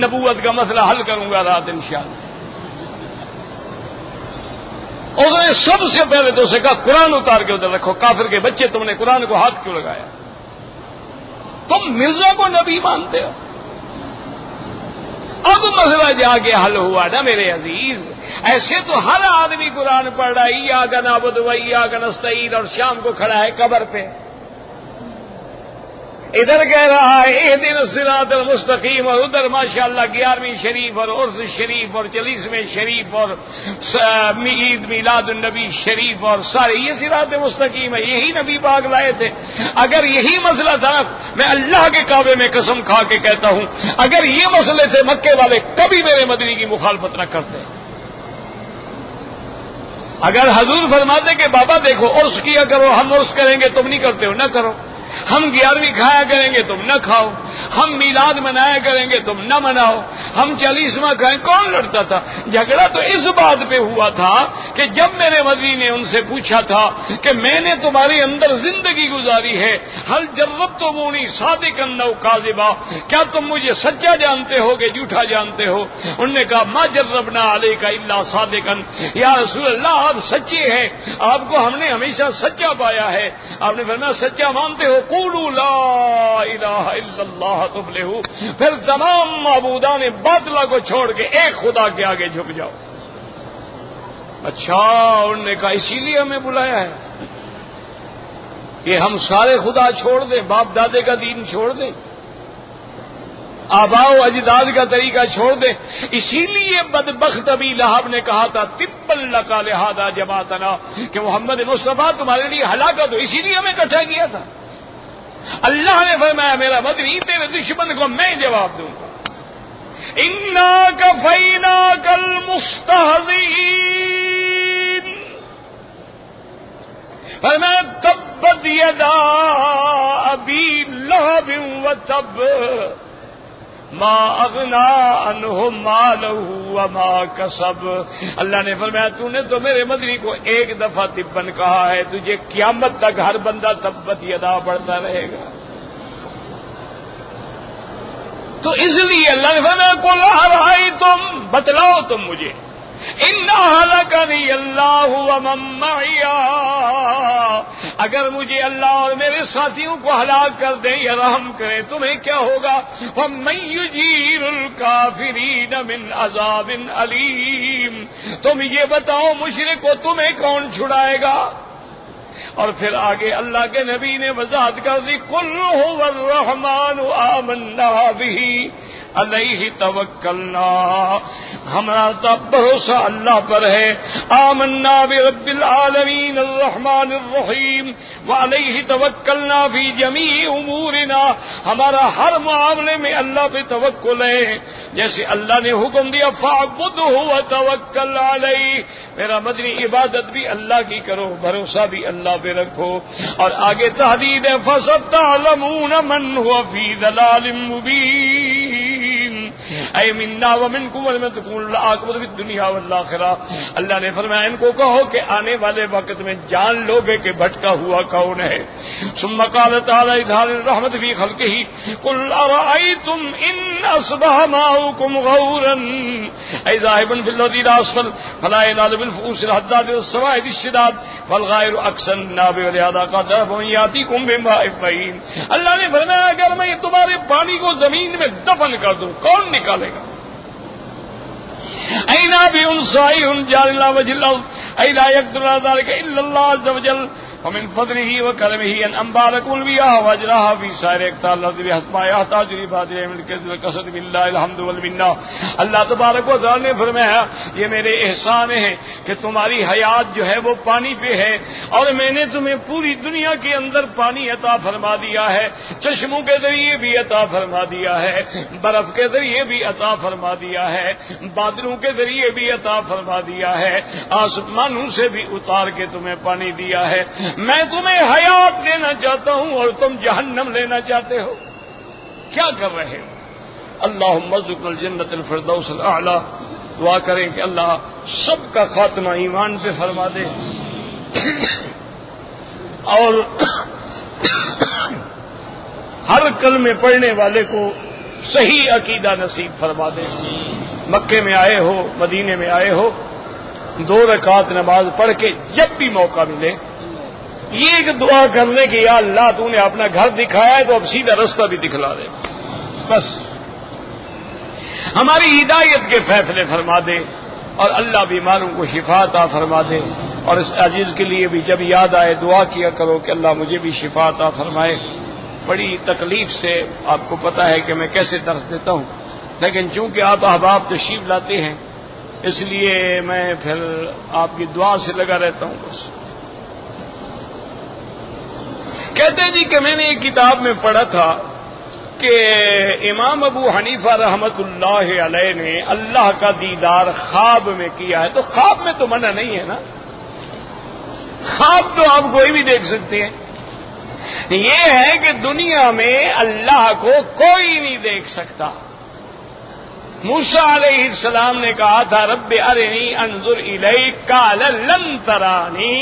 S1: نبوت کا مسئلہ حل کروں گا رات انشاءاللہ۔ اس نے سب سے پہلے تو اسے کہا قرآن اتار کے ادھر رکھو، کافر کے بچے تم نے قرآن کو ہاتھ کیوں لگایا؟ تم مرزا کو نبی مانتے ہو؟ اب مسئلہ جا کے حل ہوا نا میرے عزیز۔ ایسے تو ہر آدمی قرآن پڑھ رہا ہے، ایاک نعبد و ایاک نستعین، اور شام کو کھڑا ہے قبر پہ، ادھر کہہ رہا ہے اہدنا الصراط المستقیم، اور ادھر ماشاءاللہ 11ویں شریف اور عرس شریف اور 40ویں شریف اور عید میلاد النبی شریف اور سارے یہ صراط مستقیم ہے، یہی نبی پاک لائے تھے۔ اگر یہی مسئلہ تھا، میں اللہ کے کعبے میں قسم کھا کے کہتا ہوں، اگر یہ مسئلے تھے مکے والے کبھی میرے مدنی کی مخالفت نہ کرتے۔ اگر حضور فرماتے کہ بابا دیکھو عرس کیا کرو، ہم عرس کریں گے تم نہیں کرتے ہو، نہ کرو، ہم 11ویں کھایا کریں گے تم نہ کھاؤ، ہم میلاد منایا کریں گے تم نہ مناؤ، ہم 40واں کھائیں، کون لڑتا تھا؟ جھگڑا تو اس بات پہ ہوا تھا کہ جب میرے مدنی نے ان سے پوچھا تھا کہ میں نے تمہارے اندر زندگی گزاری ہے، حل جربتمونی صادقا او کاذبا، کیا تم مجھے سچا جانتے ہو کہ جھوٹا جانتے ہو؟ انہوں نے کہا ما جربنا علیک الا صادقا، یا رسول اللہ آپ سچے ہیں، آپ کو ہم نے ہمیشہ سچا پایا ہے۔ آپ نے فرمایا سچا مانتے ہو؟ قولوا لا الہ الا اللہ تفلحوا، پھر تمام معبودان باطلہ کو چھوڑ کے ایک خدا کے آگے جھک جاؤ۔ اچھا، انہوں نے کہا اسی لیے ہمیں بلایا ہے کہ ہم سارے خدا چھوڑ دیں، باپ دادے کا دین چھوڑ دیں، آباء و اجداد کا طریقہ چھوڑ دیں۔ اسی لیے بدبخت ابی لہب نے کہا تھا تبا لک لہذا جمعتنا، کہ محمد مصطفیٰ تمہارے لیے ہلاکت ہو، اسی لیے ہمیں اکٹھا کیا تھا۔ اللہ نے فرمایا میرا مدنی تیرے دشمن کو میں جواب دوں گا، انا کفیناک المستہزئین، فرمایا تبت یدا ابی لہب وتب ما اغنا عنہ مالہ وما کسب۔ اللہ نے فرمایا تو نے تو میرے مدنی کو ایک دفعہ تبن کہا ہے، تجھے قیامت تک ہر بندہ تبت یدا پڑھتا رہے گا۔ تو اس لیے اللہ نے فرمایا قل ارأیتم، بتلاؤ تم مجھے، ان اہلکنی اللہ ومن معی، اگر مجھے اللہ اور میرے ساتھیوں کو ہلاک کر دیں یا رحم کریں تمہیں کیا ہوگا؟ وَمَن يُجِيرُ الْكَافِرِينَ مِنْ عَذَابٍ أَلِيمٍ، تم یہ بتاؤ مشرک کو تمہیں کون چھڑائے گا؟ اور پھر آگے اللہ کے نبی نے وضاحت کر دی قُلْ هُوَ الرَّحْمَنُ آمَنَّا بِهِ علیہ توکلنا، ہمارا بھروسہ اللہ پر ہے، آمنا برب العالمین الرحمن الرحیم وعلیہ توکلنا فی جمیع امورنا، ہمارا ہر معاملے میں اللہ پہ توکل ہے، جیسے اللہ نے حکم دیا فاعبدہ وتوکل علیہ، میرا مدنی عبادت بھی اللہ کی کرو، بھروسہ بھی اللہ پہ رکھو۔ اور آگے تحدید ہے فَسَتَعْلَمُونَ مَنْ هُوَ فِي ضَلَالٍ مُبِينٍ اے منا ومنکم ومن تکون العاقبۃ فی الدنیا والآخرہ، اللہ نے فرمایا ان کو کہو کہ آنے والے وقت میں جان لو گے کہ بھٹکا ہوا کون ہے۔ ثم قال تعالی اظہار الرحمت فی خلقہ قل ارأیتم ان اصبح ماؤکم غورا ای ذاہبا فی الارض الى اسفل فلا ینال بالفؤوس الحداد والسوائد الشداد والغائر اقصى الناب ولهذا قال ربكم یاتیکم بماء معین، اللہ نے فرمایا اگر میں تمہارے پانی کو زمین میں دفن کر دوں کون نکالے گا؟ اینا بھی ان سائی ان جال اللہ وجہ اللہ لا یقدر ذلك الا اللہ عز وجل، ومن فضله وكرمه أن أنباركم الرياح وأجراها في سائر أقطار الأرض بحسب ما يحتاج لعباده من الكسب والكسب بالله الحمد والمنہ. اللہ تبارک و تعالی نے فرمایا یہ میرے احسان ہے کہ تمہاری حیات جو ہے وہ پانی پہ ہے، اور میں نے تمہیں پوری دنیا کے اندر پانی عطا فرما دیا ہے، چشموں کے ذریعے بھی عطا فرما دیا ہے، برف کے ذریعے بھی عطا فرما دیا ہے، بادلوں کے ذریعے بھی عطا فرما دیا ہے، آسمانوں سے بھی اتار کے تمہیں پانی دیا ہے. میں تمہیں حیات دینا چاہتا ہوں اور تم جہنم لینا چاہتے ہو. کیا کر رہے ہو؟ اللہم ارزقنا الجنۃ الفردوس الاعلی. دعا کریں کہ اللہ سب کا خاتمہ ایمان پہ فرما دے اور ہر کلمے پڑھنے والے کو صحیح عقیدہ نصیب فرما دے. مکے میں آئے ہو، مدینے میں آئے ہو، 2 رکعت نماز پڑھ کے جب بھی موقع ملے یہ ایک دعا کرنے کہ یا اللہ تو نے اپنا گھر دکھایا ہے تو اب سیدھا رستہ بھی دکھلا دے. بس ہماری ہدایت کے فیصلے فرما دے اور اللہ بیماروں کو شفا عطا فرما دے. اور اس عزیز کے لیے بھی جب یاد آئے دعا کیا کرو کہ اللہ مجھے بھی شفا عطا فرمائے. بڑی تکلیف سے آپ کو پتا ہے کہ میں کیسے درس دیتا ہوں، لیکن چونکہ آپ احباب تشریف لاتے ہیں اس لیے میں پھر آپ کی دعا سے لگا رہتا ہوں. بس کہتے ہیں جی کہ میں نے ایک کتاب میں پڑھا تھا کہ امام ابو حنیفہ رحمت اللہ علیہ نے اللہ کا دیدار خواب میں کیا ہے. تو خواب میں تو منع نہیں ہے نا، خواب تو آپ کوئی بھی دیکھ سکتے ہیں. یہ ہے کہ دنیا میں اللہ کو کوئی نہیں دیکھ سکتا. موسیٰ علیہ السلام نے کہا تھا رب ارنی انظر الیک قال لن ترانی.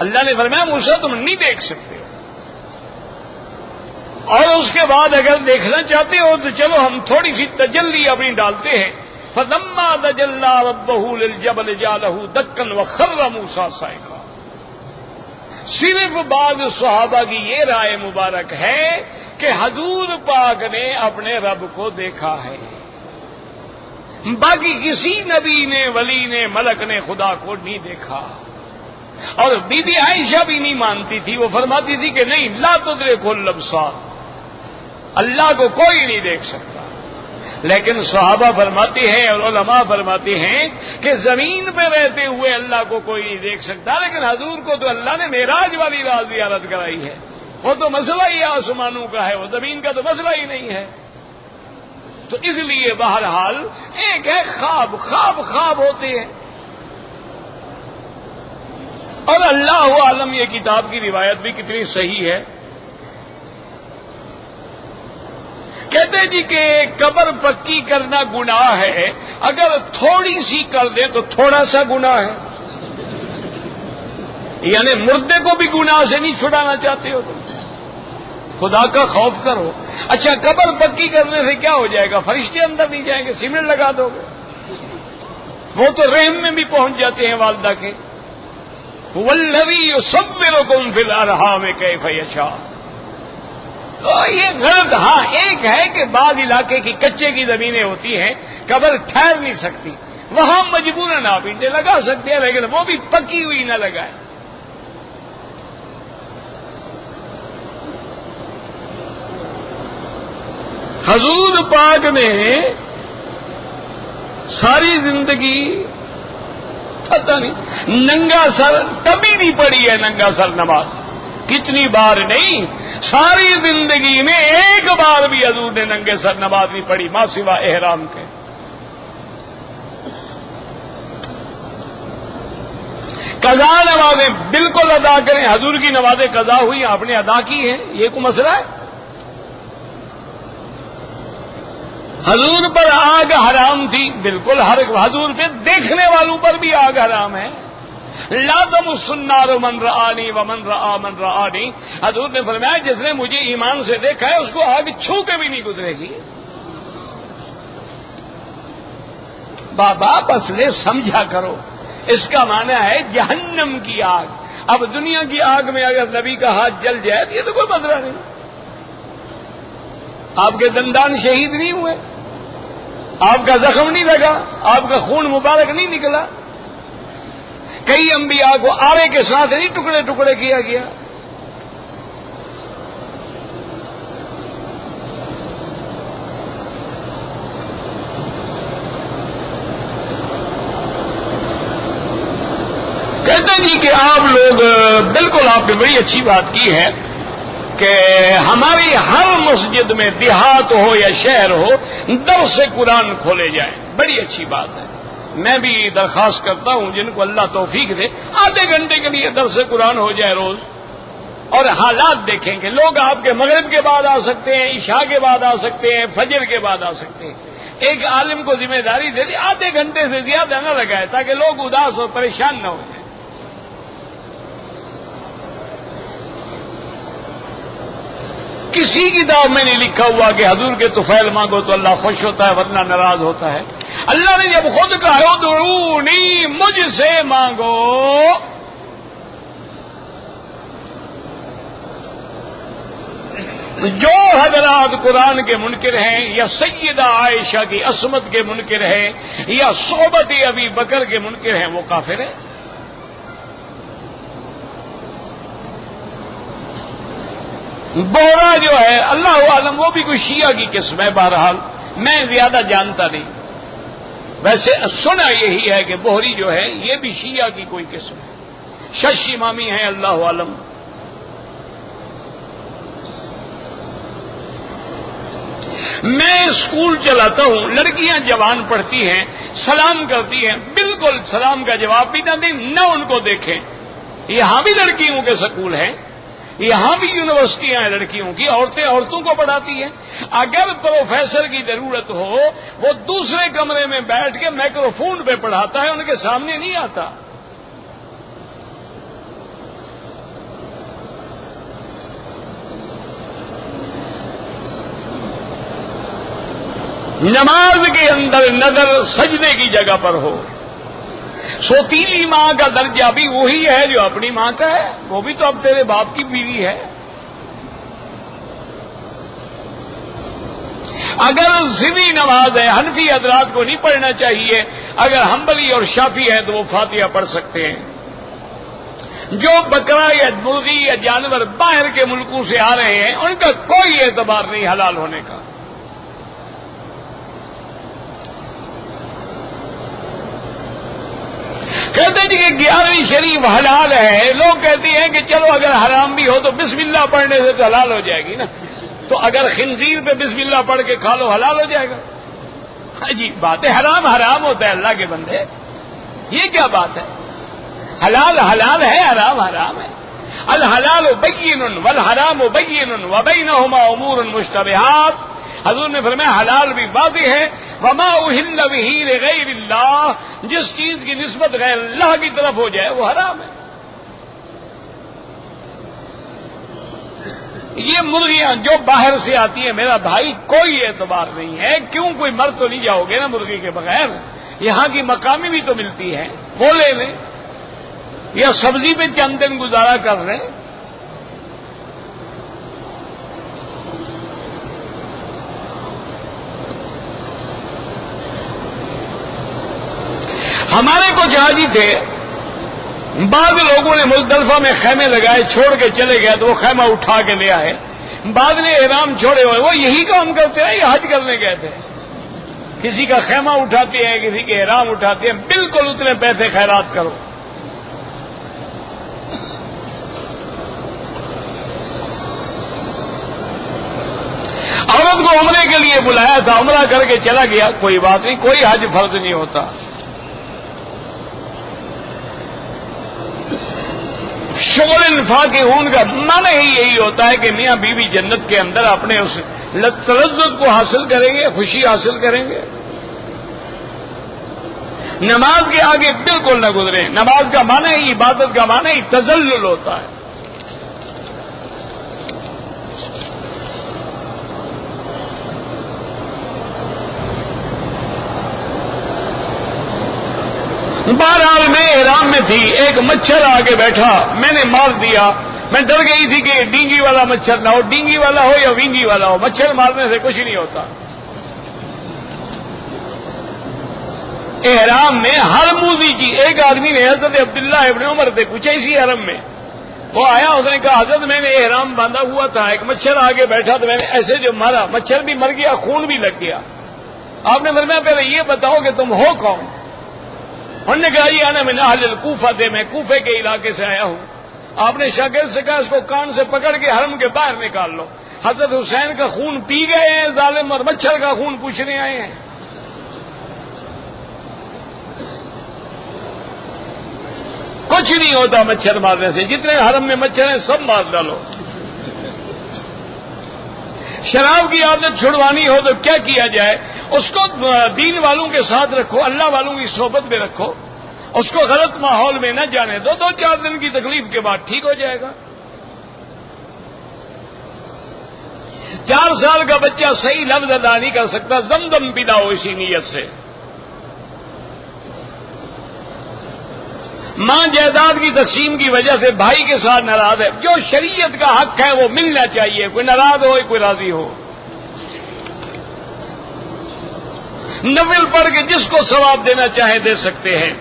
S1: اللہ نے فرمایا موسیٰ تم نہیں دیکھ سکتے، اور اس کے بعد اگر دیکھنا چاہتے ہو تو چلو ہم تھوڑی سی تجلی اپنی ڈالتے ہیں. فلما تجلی ربہ للجبل جعلہ دکا وخر موسیٰ صعقا. صرف بعض صحابہ کی یہ رائے مبارک ہے کہ حضور پاک نے اپنے رب کو دیکھا ہے، باقی کسی نبی نے، ولی نے، ملک نے خدا کو نہیں دیکھا. اور بی بی عائشہ بھی نہیں مانتی تھی، وہ فرماتی تھی کہ نہیں لا تدرکہ الابصار، اللہ کو کوئی نہیں دیکھ سکتا. لیکن صحابہ فرماتے ہیں اور علماء فرماتے ہیں کہ زمین پہ رہتے ہوئے اللہ کو کوئی نہیں دیکھ سکتا، لیکن حضور کو تو اللہ نے معراج والی رات زیارت کرائی ہے. وہ تو مسئلہ ہی آسمانوں کا ہے، وہ زمین کا تو مسئلہ ہی نہیں ہے. تو اس لیے بہرحال ایک ہے خواب، خواب ہوتے ہیں. اور اللہ عالم یہ کتاب کی روایت بھی کتنی صحیح ہے. کہتے جی کہ قبر پکی کرنا گناہ ہے، اگر تھوڑی سی کر دے تو تھوڑا سا گناہ ہے. یعنی مردے کو بھی گناہ سے نہیں چھڑانا چاہتے ہو تم، خدا کا خوف کرو. اچھا قبر پکی کرنے سے کیا ہو جائے گا؟ فرشتے اندر نہیں جائیں گے، سیمنٹ لگا دو گے. وہ تو رحم میں بھی پہنچ جاتے ہیں والدہ کے. والذی یصورکم فی الارحام کیف یشاء. تو یہ غلط. ہاں ایک ہے کہ بعض علاقے کی کچے کی زمینیں ہوتی ہیں قبر ٹھہر نہیں سکتی، وہاں مجبوراً آپ اینٹیں لگا سکتے ہیں، لیکن وہ بھی پکی ہوئی نہ لگائیں. حضور پاک نے ساری زندگی پتہ نہیں ننگا سر کبھی نہیں پڑھی ہے. ننگا سر نماز کتنی بار نہیں، ساری زندگی میں ایک بار بھی حضور نے ننگے سر نماز نہیں پڑھی ماں سوا احرام کے. قضا نمازیں بالکل ادا کریں. حضور کی نمازیں قضا ہوئی، آپ نے ادا کی ہیں، یہ کوئی مسئلہ ہے؟ حضور پر آگ حرام تھی، بالکل حضور پہ دیکھنے والوں پر بھی آگ حرام ہے. لا تمس النار من رآنی ومن رآ من رآنی. حضور نے فرمایا جس نے مجھے ایمان سے دیکھا ہے اس کو آگ چھو کے بھی نہیں گزرے گی. بابا بس لے سمجھا کرو، اس کا معنی ہے جہنم کی آگ. اب دنیا کی آگ میں اگر نبی کا ہاتھ جل جائے تو یہ تو کوئی مسئلہ نہیں. آپ کے دندان شہید نہیں ہوئے، آپ کا زخم نہیں لگا، آپ کا خون مبارک نہیں نکلا. کئی انبیاء کو آرے کے ساتھ نہیں ٹکڑے ٹکڑے کیا گیا. کہتے جی کہ آپ لوگ بالکل آپ نے بڑی اچھی بات کی ہے کہ ہماری ہر مسجد میں دیہات ہو یا شہر ہو درس قرآن کھولے جائیں. بڑی اچھی بات ہے. میں بھی درخواست کرتا ہوں جن کو اللہ توفیق دے آدھے گھنٹے کے لیے درس قرآن ہو جائے روز. اور حالات دیکھیں کہ لوگ آپ کے مغرب کے بعد آ سکتے ہیں, عشاء کے بعد آ سکتے ہیں, فجر کے بعد آ سکتے ہیں. ایک عالم کو ذمہ داری دے دی آدھے گھنٹے سے زیادہ نہ لگائے تاکہ لوگ اداس اور پریشان نہ ہو جائیں. کسی کتاب میں نہیں لکھا ہوا کہ حضور کے طفیل مانگو تو اللہ خوش ہوتا ہے ورنہ ناراض ہوتا ہے. اللہ نے جب خود کہا ادعونی مجھ سے مانگو, جو حضرات قرآن کے منکر ہیں یا سیدہ عائشہ کی عصمت کے منکر ہیں یا صحبت ابی بکر کے منکر ہیں وہ کافر ہیں. بورا جو ہے اللہ عالم وہ بھی کوئی شیعہ کی قسم ہے. بہرحال میں زیادہ جانتا نہیں, ویسے سنا یہی ہے کہ بوہری جو ہے یہ بھی شیعہ کی کوئی قسم ہے. شش امامی ہیں اللہ عالم. میں اسکول چلاتا ہوں, لڑکیاں جوان پڑھتی ہیں, سلام کرتی ہیں, بالکل سلام کا جواب بھی نہ دیں نہ ان کو دیکھیں. یہاں بھی لڑکیوں کے سکول ہیں, یہاں بھی یونیورسٹیاں ہیں لڑکیوں کی, عورتیں عورتوں کو پڑھاتی ہیں. اگر پروفیسر کی ضرورت ہو وہ دوسرے کمرے میں بیٹھ کے مائکروفون پہ پڑھاتا ہے, ان کے سامنے نہیں آتا. نماز کے اندر نظر سجدے کی جگہ پر ہو. سوتیلی ماں کا درجہ بھی وہی ہے جو اپنی ماں کا ہے, وہ بھی تو اب تیرے باپ کی بیوی ہے. اگر سیدھی نماز ہے حنفی حضرات کو نہیں پڑھنا چاہیے, اگر حنبلی اور شافعی ہے تو وہ فاتحہ پڑھ سکتے ہیں. جو بکرا یا مرغی یا جانور باہر کے ملکوں سے آ رہے ہیں ان کا کوئی اعتبار نہیں حلال ہونے کا. کہتے ہیں کہ 11ویں شریف حلال ہے. لوگ کہتے ہیں کہ چلو اگر حرام بھی ہو تو بسم اللہ پڑھنے سے تو حلال ہو جائے گی نا, تو اگر خنزیر پہ بسم اللہ پڑھ کے کھا لو حلال ہو جائے گا. عجیب بات ہے, حرام حرام ہوتا ہے اللہ کے بندے, یہ کیا بات ہے؟ حلال حلال ہے, حرام حرام ہے. الحلال بین والحرام بین وبینہما امور مشتبہات. حضور نے فرمایا حلال بھی واضح ہے, وما اہل بہ لغیر اللہ, جس چیز کی نسبت غیر اللہ کی طرف ہو جائے وہ حرام ہے. یہ مرغیاں جو باہر سے آتی ہیں میرا بھائی کوئی اعتبار نہیں ہے. کیوں, کوئی مر تو نہیں جاؤ گے نا مرغی کے بغیر. یہاں کی مقامی بھی تو ملتی ہے, وہ لے لیں, یا سبزی پہ چند دن گزارا کر رہے. ہمارے کچھ حاجی تھے, بعض لوگوں نے مزدلفہ میں خیمے لگائے, چھوڑ کے چلے گئے تو وہ خیمہ اٹھا کے لے آئے. بعض نے احرام چھوڑے ہوئے, وہ یہی کام کرتے ہیں, یہ حج کرنے گئے تھے. کسی کا خیمہ اٹھاتے ہیں, کسی کے احرام اٹھاتے ہیں, بالکل اتنے پیسے خیرات کرو. عورت کو عمرے کے لیے بلایا تھا, عمرہ کر کے چلا گیا, کوئی بات نہیں, کوئی حج فرض نہیں ہوتا. شغل انفاقون کا معنی ہی یہی ہوتا ہے کہ میاں بیوی جنت کے اندر اپنے اس تلذذ کو حاصل کریں گے, خوشی حاصل کریں گے. نماز کے آگے بالکل نہ گزریں. نماز کا معنی ہی, عبادت کا معنی ہی تذلل ہوتا ہے. بہرحال میں احرام میں تھی, ایک مچھر آگے بیٹھا, میں نے مار دیا. میں ڈر گئی تھی کہ ڈینگی والا مچھر نہ ہو, ڈینگی والا ہو یا وینگی والا ہو, مچھر مارنے سے کچھ نہیں ہوتا. احرام میں ہر موذی کی. ایک آدمی نے حضرت عبداللہ ابن عمر سے پوچھا اسی حرم میں، وہ آیا، اس نے کہا حضرت میں نے احرام باندھا ہوا تھا، ایک مچھر آگے بیٹھا تو میں نے ایسے جو مارا، مچھر بھی مر گیا، خون بھی لگ گیا. آپ نے فرمایا پہلے یہ بتاؤ کہ تم ہو کون؟ انہوں نے کہا یہ انا من اہل الکوفہ تھے، میں کوفے کے علاقے سے آیا ہوں. آپ نے شاگرد سے کہا اس کو کان سے پکڑ کے حرم کے باہر نکال لو. حضرت حسین کا خون پی گئے ہیں ظالم، اور مچھر کا خون پوچھنے آئے ہیں. کچھ نہیں ہوتا مچھر مارنے سے، جتنے حرم میں مچھر ہیں سب مار ڈالو. شراب کی عادت چھڑوانی ہو تو کیا کیا جائے؟ اس کو دین والوں کے ساتھ رکھو، اللہ والوں کی صحبت میں رکھو، اس کو غلط ماحول میں نہ جانے دو، 2-4 دن کی تکلیف کے بعد ٹھیک ہو جائے گا. 4 سال کا بچہ صحیح لفظ ادا نہیں کر سکتا، زمزم پلاؤ اسی نیت سے. ماں جائیداد کی تقسیم کی وجہ سے بھائی کے ساتھ ناراض ہے، جو شریعت کا حق ہے وہ ملنا چاہیے، کوئی ناراض ہو کوئی راضی ہو. نفل پڑھ کے جس کو ثواب دینا چاہے دے سکتے ہیں.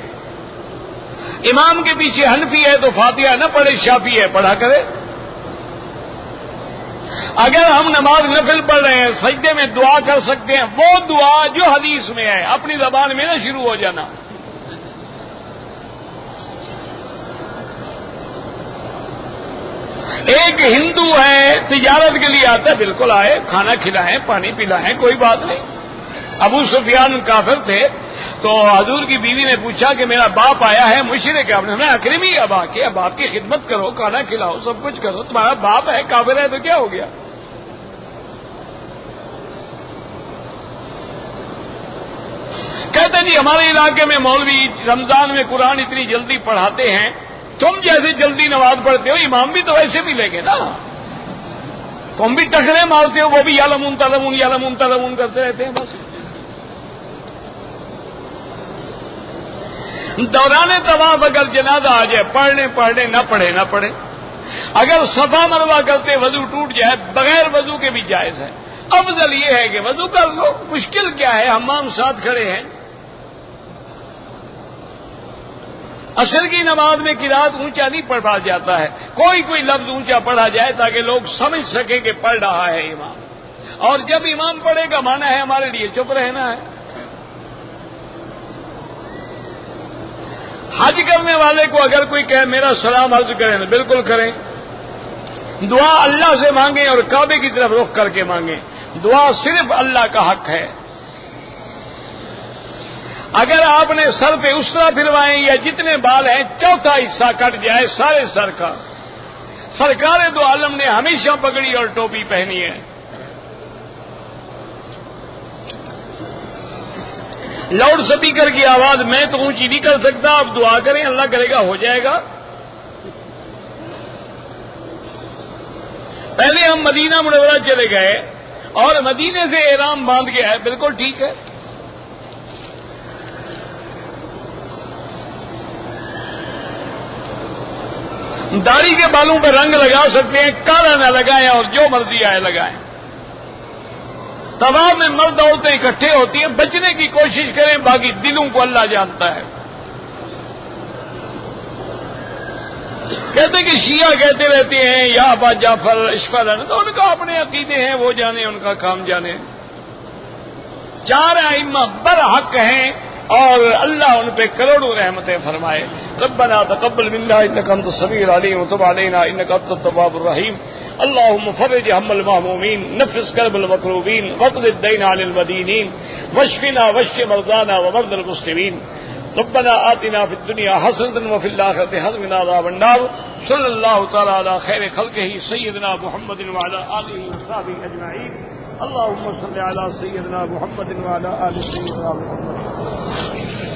S1: امام کے پیچھے حنفی ہے تو فاتحہ نہ پڑھے، شافعی ہے پڑھا کرے. اگر ہم نماز نفل پڑھ رہے ہیں سجدے میں دعا کر سکتے ہیں، وہ دعا جو حدیث میں ہے، اپنی زبان میں نہ شروع ہو جانا. ایک ہندو ہے تجارت کے لیے آتا ہے، بالکل آئے، کھانا کھلائیں، پانی پلائیں، کوئی بات نہیں. ابو سفیان کافر تھے تو حضور کی بیوی نے پوچھا کہ میرا باپ آیا ہے مشرک ہے. آپ نے فرمایا اکرمی ابا کے، اب آپ کی خدمت کرو، کھانا کھلاؤ، سب کچھ کرو، تمہارا باپ ہے کافر ہے تو کیا ہو گیا؟ کہتے جی ہمارے علاقے میں مولوی رمضان میں قرآن اتنی جلدی پڑھاتے ہیں، تم جیسے جلدی نماز پڑھتے ہو، امام بھی تو ایسے بھی لے گے نا، تم بھی ٹکرے مارتے ہو، وہ بھی یعلمون تلمون یعلمون تلمون کرتے رہتے ہیں. بس دوران طواف اگر جنازہ آ جائے، پڑھنے نہ پڑھے. اگر صفا مروہ کرتے وضو ٹوٹ جائے، بغیر وضو کے بھی جائز ہے. افضل یہ ہے کہ وضو کر لو، مشکل کیا ہے، حمام ساتھ کھڑے ہیں. عصر کی نماز میں قرات اونچا نہیں پڑھا جاتا ہے، کوئی لفظ اونچا پڑھا جائے تاکہ لوگ سمجھ سکیں کہ پڑھ رہا ہے امام. اور جب امام پڑھے گا مانا ہے ہمارے لیے چپ رہنا ہے. حج کرنے والے کو اگر کوئی کہے میرا سلام عرض کریں تو بالکل کریں. دعا اللہ سے مانگیں اور کعبے کی طرف رخ کر کے مانگیں. دعا صرف اللہ کا حق ہے. اگر آپ نے سر پہ اس طرح پھروائیں یا جتنے بال ہیں چوتھا حصہ کٹ جائے سارے سر کا. سرکار دو عالم نے ہمیشہ پگڑی اور ٹوپی پہنی ہے. لاؤڈ سپیکر کی آواز میں تو اونچی نہیں کر سکتا، آپ دعا کریں، اللہ کرے گا ہو جائے گا. پہلے ہم مدینہ منورہ چلے گئے اور مدینے سے احرام باندھ کے آئے، بالکل ٹھیک ہے. داڑھی کے بالوں پہ رنگ لگا سکتے ہیں، کالا نہ لگائیں اور جو مرضی آئے لگائیں. طواف میں مرد عورتیں اکٹھے ہوتی ہیں، بچنے کی کوشش کریں، باقی دلوں کو اللہ جانتا ہے. کہتے کہ شیعہ کہتے رہتے ہیں یا ابا جعفر اشفع لنا، تو ان کا اپنے عقیدے ہیں، وہ جانے، ان کا کام جانے. 4 ائمہ برحق ہیں اور اللہ ان پہ کروڑوں رحمتیں فرمائے. ربنا تقبل منا انك انت السميع العليم وتب علينا انك انت التواب الرحيم. اللهم فرج هم المهمومين، نفس كرب المكروبين، واقض الدين عن المدينين، واشفنا واشف مرضانا ومرضى المسلمين. ربنا آتنا في الدنيا حسنة وفي الآخرة حسنة وقنا عذاب النار. صلى الله تعالى على خير خلقه سيدنا محمد وعلى آله وصحبه أجمعين. اللهم صل على سيدنا محمد وعلى آل سيدنا محمد.